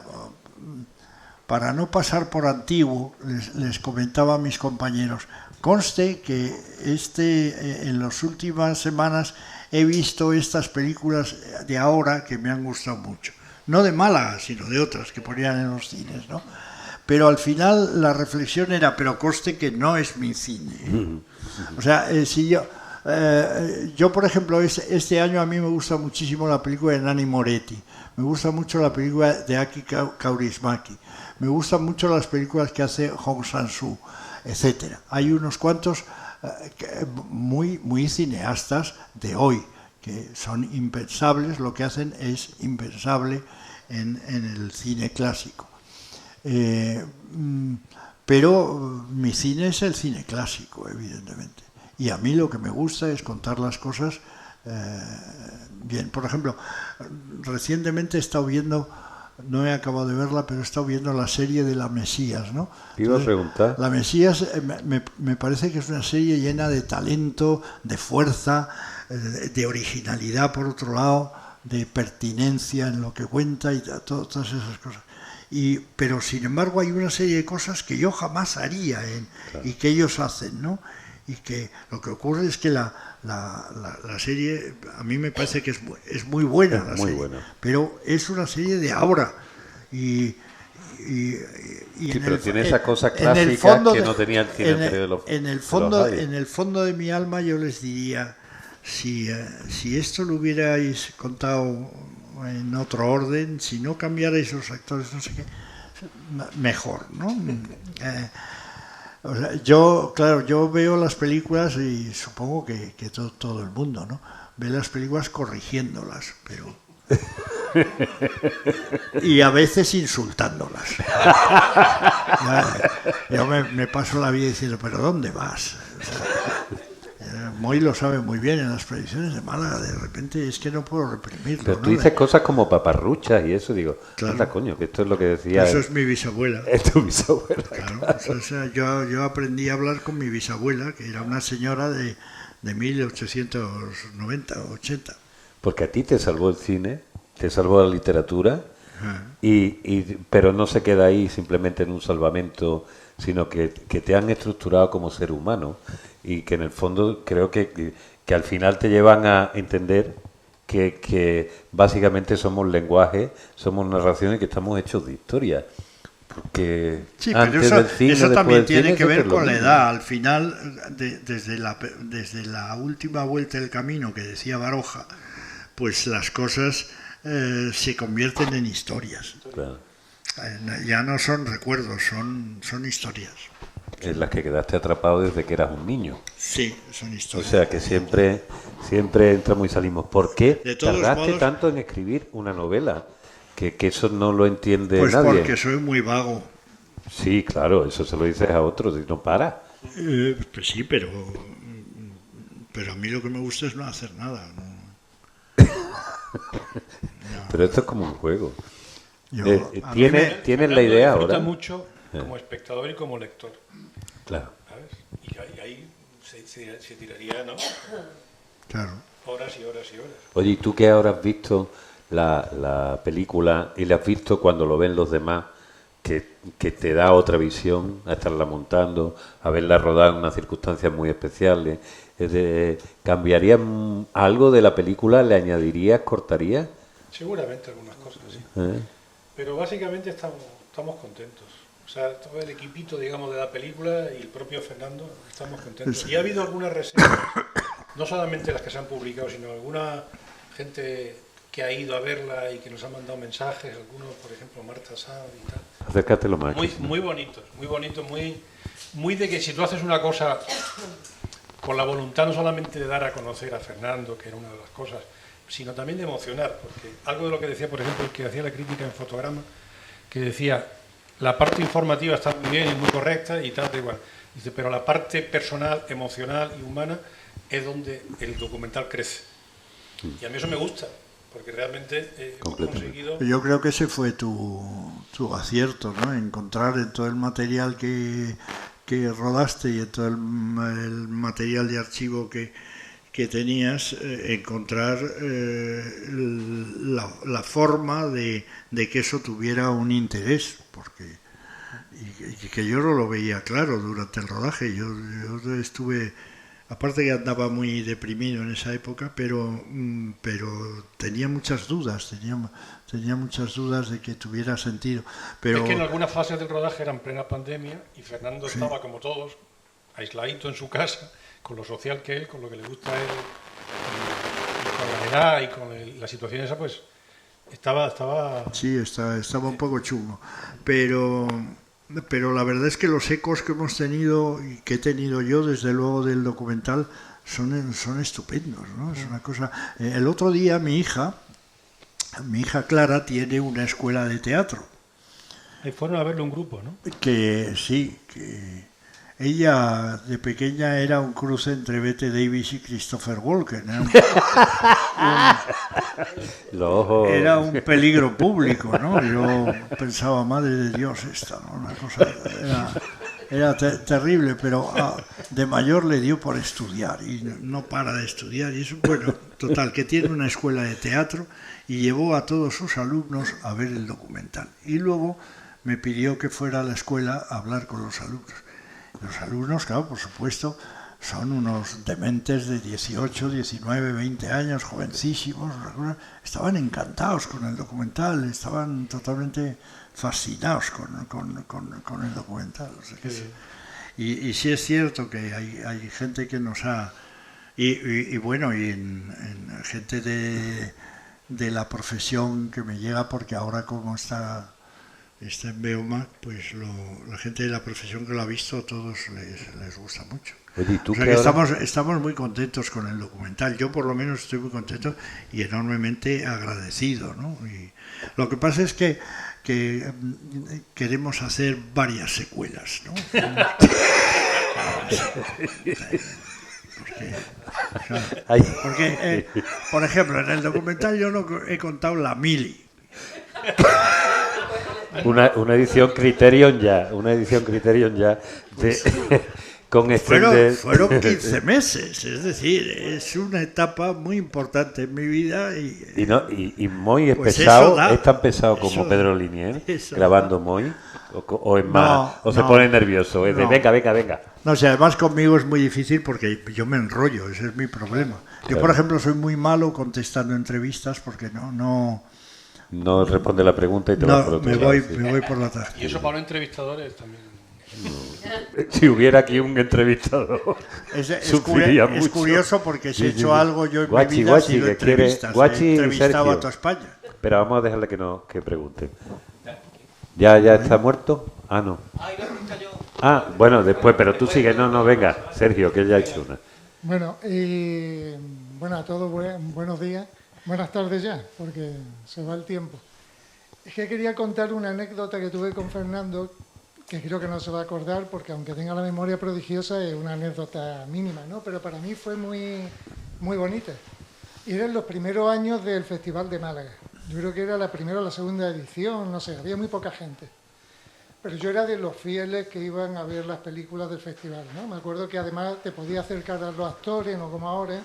no pasar por antiguo, les comentaba a mis compañeros, conste que en las últimas semanas he visto estas películas de ahora que me han gustado mucho. No de Málaga, sino de otras que ponían en los cines, ¿no? Pero al final la reflexión era, pero conste que no es mi cine. O sea, si yo por ejemplo, este año a mí me gusta muchísimo la película de Nanni Moretti, me gusta mucho la película de Aki Kaurismäki, me gustan mucho las películas que hace Hong Sang-soo, etcétera. Hay unos cuantos muy cineastas de hoy que son impensables, lo que hacen es impensable en el cine clásico. Pero mi cine es el cine clásico, evidentemente. Y a mí lo que me gusta es contar las cosas bien. Por ejemplo, recientemente he estado viendo, no he acabado de verla, pero he estado viendo la serie de La Mesías, ¿no? Te iba a preguntar. La Mesías me parece que es una serie llena de talento, de fuerza, de originalidad por otro lado, de pertinencia en lo que cuenta y todas esas cosas. Pero sin embargo hay una serie de cosas que yo jamás haría y que ellos hacen, ¿no? Y que lo que ocurre es que la serie, a mí me parece que es muy buena, la serie, buena. Pero es una serie de ahora sí, pero tiene esa cosa clásica que no tenía el cine anterior. En el fondo de mi alma yo les diría, si esto lo hubierais contado en otro orden, si no cambiarais los actores, no sé qué, mejor, ¿no? O sea, yo veo las películas y supongo que todo el mundo, ¿no? Ve las películas corrigiéndolas, pero y a veces insultándolas. Yo me paso la vida diciendo, ¿pero dónde vas? O sea, Moy lo sabe muy bien en las predicciones de Málaga, de repente es que no puedo reprimirlo. Pero tú dices cosas como paparruchas y eso, digo, claro. Anda, coño, que esto es lo que decía... Eso es mi bisabuela. Es tu bisabuela, claro. O sea, yo aprendí a hablar con mi bisabuela, que era una señora de 1890 o 80. Porque a ti te salvó el cine, te salvó la literatura, pero no se queda ahí simplemente en un salvamento, sino que te han estructurado como ser humano y que en el fondo creo que al final te llevan a entender que básicamente somos lenguaje, somos narración y que estamos hechos de historia. Porque sí, pero eso también tiene que ver con la edad. Al final, desde la última vuelta del camino que decía Baroja, pues las cosas se convierten en historias. Claro. Ya no son recuerdos, son historias. En las que quedaste atrapado desde que eras un niño. Sí, son historias. O sea que siempre entramos y salimos. ¿Por qué tardaste tanto en escribir una novela? Que eso no lo entiende nadie. Pues porque soy muy vago. Sí, claro, eso se lo dices a otros y no para. Pues sí, pero a mí lo que me gusta es no hacer nada. ¿No? Pero esto es como un juego. ¿Tienes la idea ahora? Me gusta mucho como espectador y como lector. Claro. ¿Sabes? Y ahí se tiraría, ¿no? Claro. Horas y horas y horas. Oye, ¿y tú que ahora has visto la película y la has visto cuando lo ven los demás, que te da otra visión a estarla montando, a verla rodar en unas circunstancias muy especiales? ¿Cambiarías algo de la película? ¿Le añadirías? ¿Cortarías? Seguramente algunas cosas, sí. Pero básicamente estamos contentos. O sea, todo el equipito, digamos, de la película y el propio Fernando, estamos contentos. Y ha habido algunas reseñas, no solamente las que se han publicado, sino alguna gente que ha ido a verla y que nos ha mandado mensajes, algunos, por ejemplo, Marta Sá y tal. Acércate lo más. Muy bonitos, muy de que si tú haces una cosa con la voluntad no solamente de dar a conocer a Fernando, que era una de las cosas, sino también de emocionar, porque algo de lo que decía, por ejemplo, el que hacía la crítica en Fotograma, que decía, la parte informativa está muy bien y muy correcta y tal, igual. Dice, pero la parte personal, emocional y humana es donde el documental crece. Y a mí eso me gusta, porque realmente hemos conseguido... Yo creo que ese fue tu acierto, ¿no? Encontrar en todo el material que rodaste y en todo el material de archivo que tenías, encontrar la forma de que eso tuviera un interés, porque y que yo no lo veía claro durante el rodaje. Yo estuve, aparte que andaba muy deprimido en esa época, pero tenía muchas dudas, tenía muchas dudas de que tuviera sentido. Pero es que en algunas fases del rodaje era en plena pandemia y Fernando estaba, como todos, aisladito en su casa, con lo social que él, con lo que le gusta a él, y con la edad y con la situación esa, pues estaba... Sí, estaba un poco chungo, pero la verdad es que los ecos que hemos tenido y que he tenido yo, desde luego, del documental, son estupendos, ¿no? Es una cosa... el otro día mi hija Clara tiene una escuela de teatro. Ahí fueron a verlo un grupo, ¿no? Que ella de pequeña era un cruce entre Bette Davis y Christopher Walken. Era un peligro público, ¿no? Yo pensaba, madre de Dios, esta, ¿no? Una cosa era terrible, pero de mayor le dio por estudiar y no para de estudiar. Y eso, bueno, total, que tiene una escuela de teatro y llevó a todos sus alumnos a ver el documental. Y luego me pidió que fuera a la escuela a hablar con los alumnos. Los alumnos, claro, por supuesto, son unos dementes de 18, 19, 20 años, jovencísimos. Estaban encantados con el documental, estaban totalmente fascinados con el documental. O sea que y sí es cierto que hay gente que nos ha... Y bueno, y en gente de la profesión que me llega, porque ahora como está está en Beomac, pues la gente de la profesión que lo ha visto, a todos les gusta mucho. Oye, ¿tú o sea que estamos muy contentos con el documental. Yo por lo menos estoy muy contento y enormemente agradecido, ¿no? Y lo que pasa es que queremos hacer varias secuelas, ¿no? Porque por ejemplo, en el documental yo no he contado la mili. Una edición Criterion ya con extender. Fueron 15 meses, es decir, es una etapa muy importante en mi vida y Moy es pues pesado, es tan pesado como Pedro Linier grabando Moy, o es más, se pone nervioso, es de venga. No sé, además conmigo es muy difícil porque yo me enrollo, ese es mi problema. Yo, por ejemplo, soy muy malo contestando entrevistas porque no responde la pregunta y te va por otro lado. Me voy por la tarde. Y eso para los entrevistadores también. Si hubiera aquí un entrevistador, sufriría mucho. Es curioso porque si he hecho algo yo en mi vida, he sido entrevistas. He entrevistado a toda España. Pero vamos a dejarle que pregunte. ¿Ya está muerto? Ah, no. Bueno, después, pero tú sigue. No, venga, Sergio, que ya ha hecho una. Bueno, a todos buenos días. Buenas tardes ya, porque se va el tiempo. Es que quería contar una anécdota que tuve con Fernando, que creo que no se va a acordar, porque aunque tenga la memoria prodigiosa, es una anécdota mínima, ¿no? Pero para mí fue muy, muy bonita. Y eran los primeros años del Festival de Málaga. Yo creo que era la primera o la segunda edición, no sé, había muy poca gente. Pero yo era de los fieles que iban a ver las películas del festival, ¿no? Me acuerdo que además te podías acercar a los actores, no como ahora.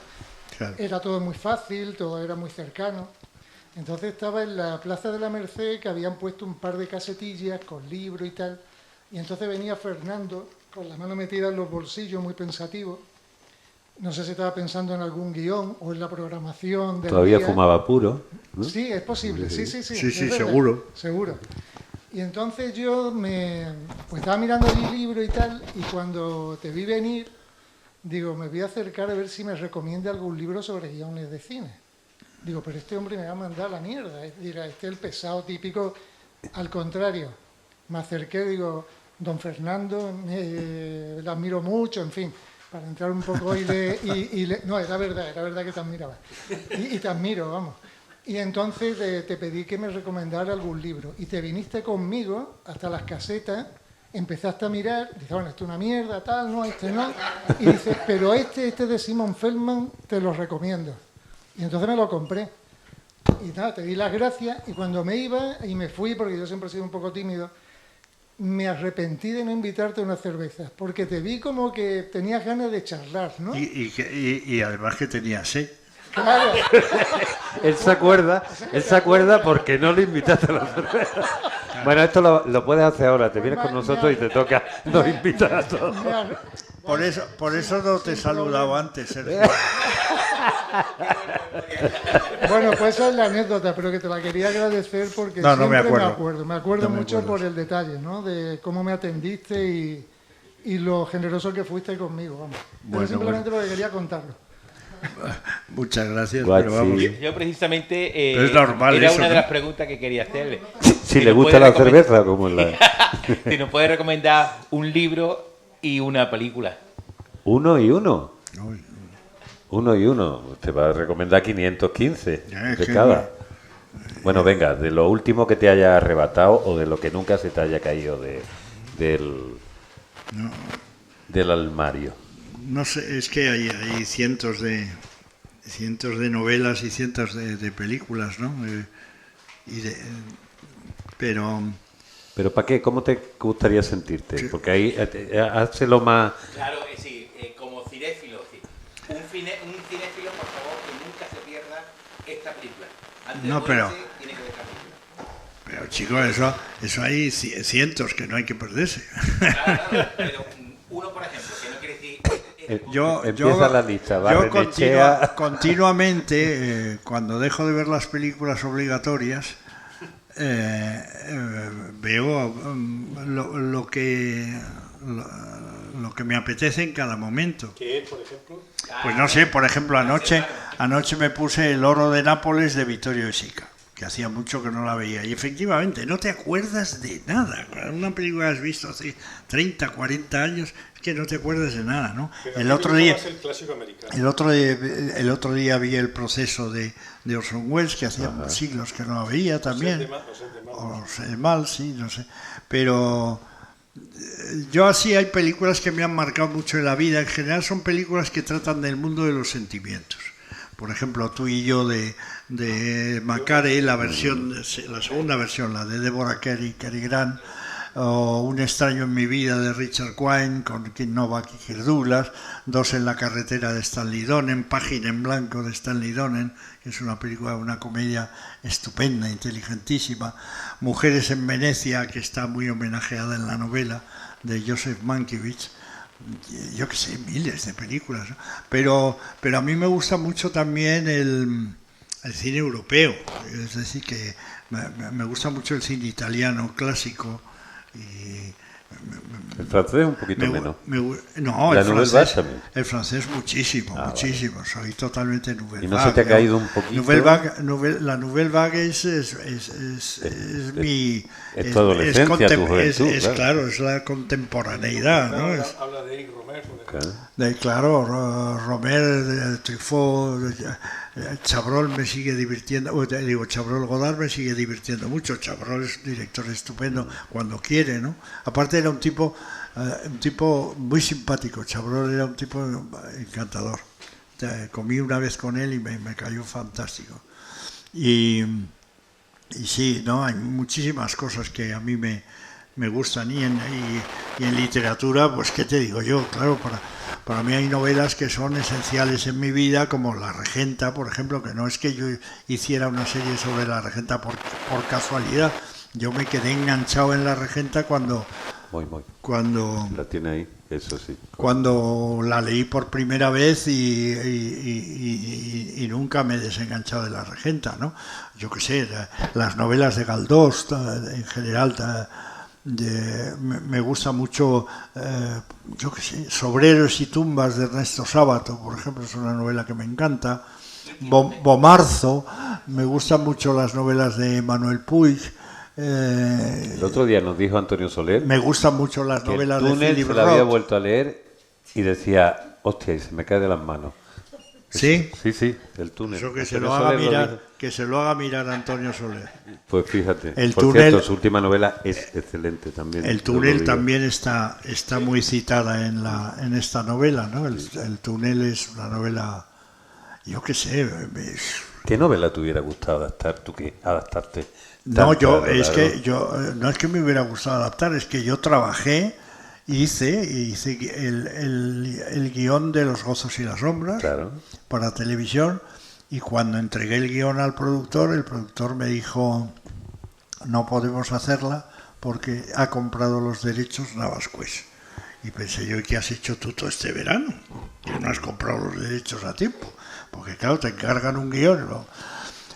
Claro. Era todo muy fácil, todo era muy cercano. Entonces estaba en la Plaza de la Merced, que habían puesto un par de casetillas con libros y tal. Y entonces venía Fernando, con la mano metida en los bolsillos, muy pensativo. No sé si estaba pensando en algún guión o en la programación del Todavía día. Fumaba puro, ¿no? Sí, es posible, sí, seguro. Seguro. Y entonces yo pues estaba mirando el libro y tal, y cuando te vi venir, digo, me voy a acercar a ver si me recomienda algún libro sobre guiones de cine. Digo, pero este hombre me va a mandar la mierda. Dirá, este es el pesado típico. Al contrario, me acerqué, digo, don Fernando, le admiro mucho, en fin, para entrar un poco no, era verdad que te admiraba. Y te admiro, vamos. Y entonces te pedí que me recomendara algún libro. Y te viniste conmigo hasta las casetas, empezaste a mirar, dices, bueno, esto es una mierda, tal, no, este no. Y dices, pero este de Simon Feldman te lo recomiendo. Y entonces me lo compré. Y nada, te di las gracias, y cuando me iba y me fui, porque yo siempre he sido un poco tímido, me arrepentí de no invitarte a una cerveza, porque te vi como que tenías ganas de charlar, ¿no? Y además que tenías sed. Claro. Él se acuerda porque no le invitaste a la cerveza. Bueno, esto lo puedes hacer ahora, te vienes con nosotros y te toca, nos invitas a todos. Por eso no te he saludado antes, Sergio. Bueno, pues esa es la anécdota, pero que te la quería agradecer porque siempre me acuerdo. Me acuerdo mucho por el detalle, ¿no? De cómo me atendiste y lo generoso que fuiste conmigo, vamos. Pero simplemente porque quería contarlo. Muchas gracias, pero vamos. Yo precisamente pero es normal era eso, una de ¿no? las preguntas que quería hacerle. Si le gusta la cerveza, como en la... Si nos puede recomendar un libro y una película. ¿Uno y uno? Uno y uno. Te va a recomendar 515 de cada. Bueno, venga, de lo último que te haya arrebatado o de lo que nunca se te haya caído del armario. No sé, es que hay cientos de novelas y cientos de películas, ¿no? Pero ¿para qué? ¿Cómo te gustaría sentirte? Porque ahí hace lo más... Claro, sí, como cinéfilo. Un cinéfilo, por favor, que nunca se pierda esta película. Antes no, de pero... morirse, tiene que ver esta película. Pero chicos, eso hay cientos que no hay que perderse. Claro, pero uno, por ejemplo, que no quiere decir... Empieza la lista. Yo continuamente, cuando dejo de ver las películas obligatorias, veo lo que me apetece en cada momento. ¿Qué es, por ejemplo? Pues no sé, por ejemplo, anoche me puse El oro de Nápoles de Vittorio De Sica, que hacía mucho que no la veía. Y efectivamente, no te acuerdas de nada. Una película que has visto hace 30, 40 años, es que no te acuerdas de nada, ¿no? El otro día vi El proceso de Orson Welles, que hacía siglos que no la veía también. O sé de mal, sí, no sé. Pero yo así hay películas que me han marcado mucho en la vida. En general son películas que tratan del mundo de los sentimientos. Por ejemplo, Tú y yo de Macquarie, la segunda versión, la de Deborah Cary Grant, o Un extraño en mi vida de Richard Quine con Kim Novak y Kirk Douglas, Dos en la carretera de Stanley Donen, Página en blanco de Stanley Donen, que es una película, una comedia estupenda, inteligentísima, Mujeres en Venecia, que está muy homenajeada en la novela de Joseph Mankiewicz. Yo que sé, miles de películas, ¿no? Pero a mí me gusta mucho también el cine europeo, es decir, que me gusta mucho el cine italiano clásico. Y el francés un poquito menos. No, el francés muchísimo, muchísimo. Vale. Soy totalmente Nouvelle Vague. ¿Y no se te ha caído un poquito? La Nouvelle Vague es mi... Es tu adolescencia, tu juventud. Claro, es la contemporaneidad, ¿no? Habla de Eric Romer. Claro, Romer, Truffaut, Chabrol me sigue divirtiendo, Chabrol Godard me sigue divirtiendo mucho. Chabrol es un director estupendo cuando quiere, ¿no? Aparte era un tipo muy simpático. Chabrol era un tipo encantador. Comí una vez con él y me cayó fantástico. Y sí, ¿no? Hay muchísimas cosas que a mí me gustan y en literatura, pues qué te digo yo, claro, para mí hay novelas que son esenciales en mi vida, como La Regenta, por ejemplo, que no es que yo hiciera una serie sobre La Regenta por casualidad, yo me quedé enganchado en La Regenta cuando la tiene ahí, eso sí. Cuando la leí por primera vez y nunca me he desenganchado de La Regenta, ¿no? Yo qué sé, las novelas de Galdós en general. Me gusta mucho, yo qué sé, Sobreros y tumbas de Ernesto Sábato, por ejemplo, es una novela que me encanta. Bomarzo, me gustan mucho las novelas de Manuel Puig. El otro día nos dijo Antonio Soler, me gustan mucho las novelas de Philip Roth. La había vuelto a leer y decía, hostia, y se me cae de las manos. ¿Sí? Sí, el túnel. Eso que se lo haga mirar Antonio Soler. Pues fíjate, Cierto, su última novela es excelente también. El túnel también está muy citada en esta novela, ¿no? El túnel es una novela, yo qué sé. ¿Qué novela te hubiera gustado adaptarte? No, no es que me hubiera gustado adaptar, es que yo trabajé, hice el guión de Los gozos y las sombras para televisión, y cuando entregué el guión al productor, el productor me dijo, no podemos hacerla porque ha comprado los derechos Navascués. Y pensé yo, ¿y qué has hecho tú todo este verano? Que no has comprado los derechos a tiempo, porque claro, te encargan un guión, ¿no?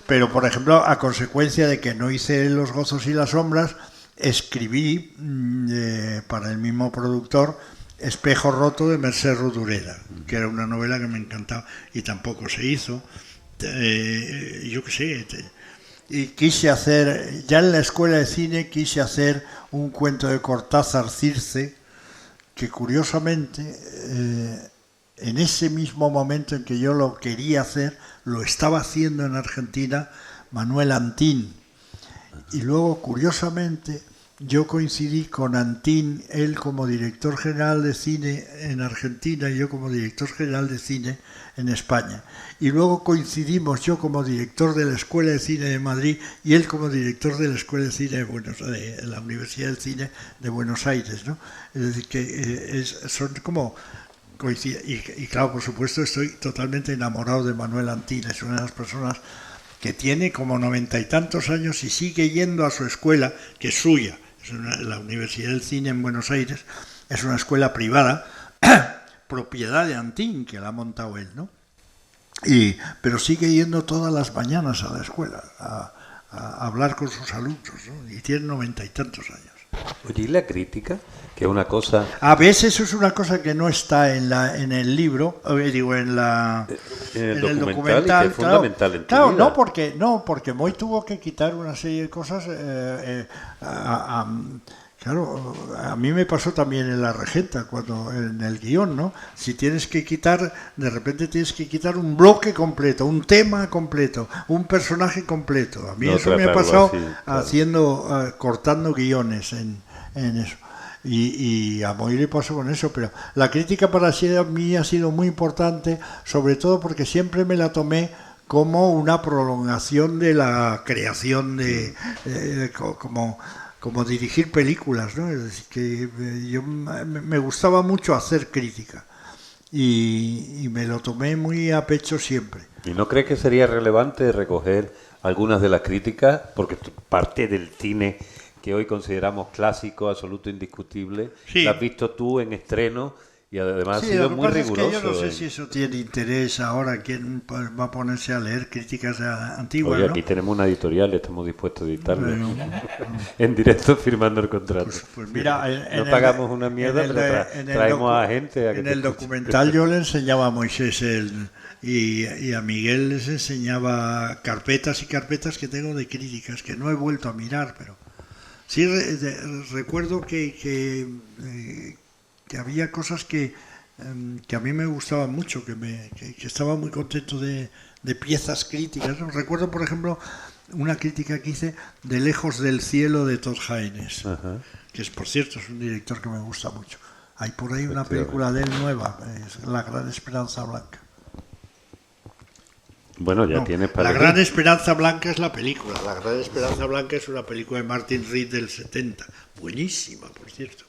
Pero, por ejemplo, a consecuencia de que no hice Los gozos y las sombras, escribí para el mismo productor Espejo roto de Mercè Rodoreda, que era una novela que me encantaba y tampoco se hizo. Yo qué sé. Y quise hacer, ya en la escuela de cine, quise hacer un cuento de Cortázar, Circe, que curiosamente, en ese mismo momento en que yo lo quería hacer, lo estaba haciendo en Argentina Manuel Antín. Y luego, curiosamente, yo coincidí con Antín, él como director general de cine en Argentina y yo como director general de cine en España. Y luego coincidimos yo como director de la Escuela de Cine de Madrid y él como director de la Escuela de Cine de la Universidad del Cine de Buenos Aires, ¿no? Es decir, que son como... Y claro, por supuesto, estoy totalmente enamorado de Manuel Antín. Es una de las personas que tiene como 90 y tantos años y sigue yendo a su escuela, que es suya. Es la Universidad del Cine en Buenos Aires. Es una escuela privada, propiedad de Antín, que la ha montado él, ¿no? Pero sigue yendo todas las mañanas a la escuela a hablar con sus alumnos, ¿no? Y tiene 90 y tantos años. Oye, ¿y la crítica? Que es una cosa... A veces eso es una cosa que no está en el libro, digo, en el documental, y que es fundamental en tu claro, vida. porque Moy tuvo que quitar una serie de cosas. Claro, a mí me pasó también en La Regenta, cuando en el guión, ¿no? Si tienes que quitar, de repente tienes que quitar un bloque completo, un tema completo, un personaje completo. A mí eso me ha pasado así, claro, cortando guiones en eso. Y a Moy le pasó con eso, pero la crítica para mí ha sido muy importante, sobre todo porque siempre me la tomé como una prolongación de la creación como dirigir películas, ¿no? Es decir, que yo me gustaba mucho hacer crítica y me lo tomé muy a pecho siempre. ¿Y no crees que sería relevante recoger algunas de las críticas? Porque parte del cine que hoy consideramos clásico, absoluto, indiscutible, sí, la has visto tú en estreno y además ha sido muy riguroso. Es que yo no sé si eso tiene interés ahora, quién va a ponerse a leer críticas antiguas. Oye, aquí tenemos una editorial, estamos dispuestos a editarla en directo firmando el contrato. Pues mira, no pagamos una mierda, pero traemos a gente. En el documental yo le enseñaba a Moisés y a Miguel les enseñaba carpetas y carpetas que tengo de críticas, que no he vuelto a mirar, pero... Sí, recuerdo que había cosas que a mí me gustaban mucho, que estaba muy contento de piezas críticas, ¿no? Recuerdo, por ejemplo, una crítica que hice de Lejos del cielo de Todd Haynes, que es, por cierto, es un director que me gusta mucho. Hay por ahí una película de él nueva, es La Gran Esperanza Blanca. Bueno, ya tienes para... La Gran Esperanza Blanca es la película. La Gran Esperanza Blanca es una película de Martin Reed del 70. Buenísima, por cierto.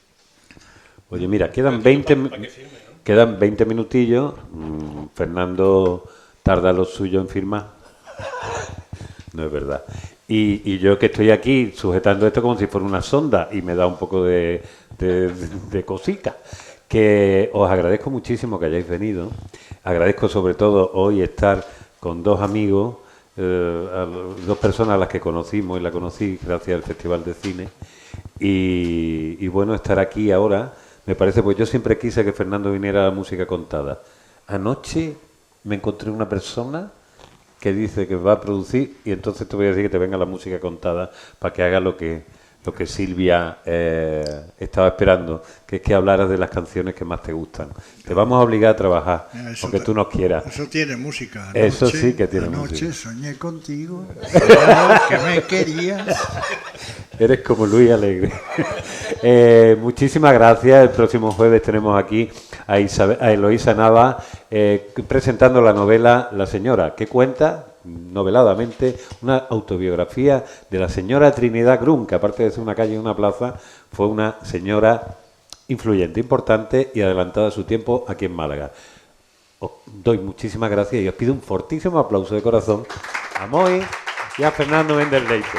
Oye, mira, quedan 20 minutillos. Fernando tarda lo suyo en firmar. No es verdad. Y yo que estoy aquí sujetando esto como si fuera una sonda y me da un poco de cosica. Que os agradezco muchísimo que hayáis venido. Agradezco sobre todo hoy estar con dos amigos, dos personas a las que conocimos y la conocí gracias al Festival de Cine. Y bueno, estar aquí ahora, me parece, pues yo siempre quise que Fernando viniera a la música contada. Anoche me encontré una persona que dice que va a producir y entonces te voy a decir que te venga la música contada para que haga lo que Silvia estaba esperando, que es que hablaras de las canciones que más te gustan. Te vamos a obligar a trabajar, aunque tú no quieras. Eso tiene música. Anoche, eso sí que tiene música. Anoche soñé contigo, que me querías. Eres como Luis Alegre. Muchísimas gracias. El próximo jueves tenemos aquí a Eloísa Nava presentando la novela La Señora, que cuenta noveladamente una autobiografía de la señora Trinidad Grun, que aparte de ser una calle y una plaza, fue una señora influyente, importante y adelantada a su tiempo aquí en Málaga. Os doy muchísimas gracias y os pido un fortísimo aplauso de corazón a Moy y a Fernando Méndez Leite.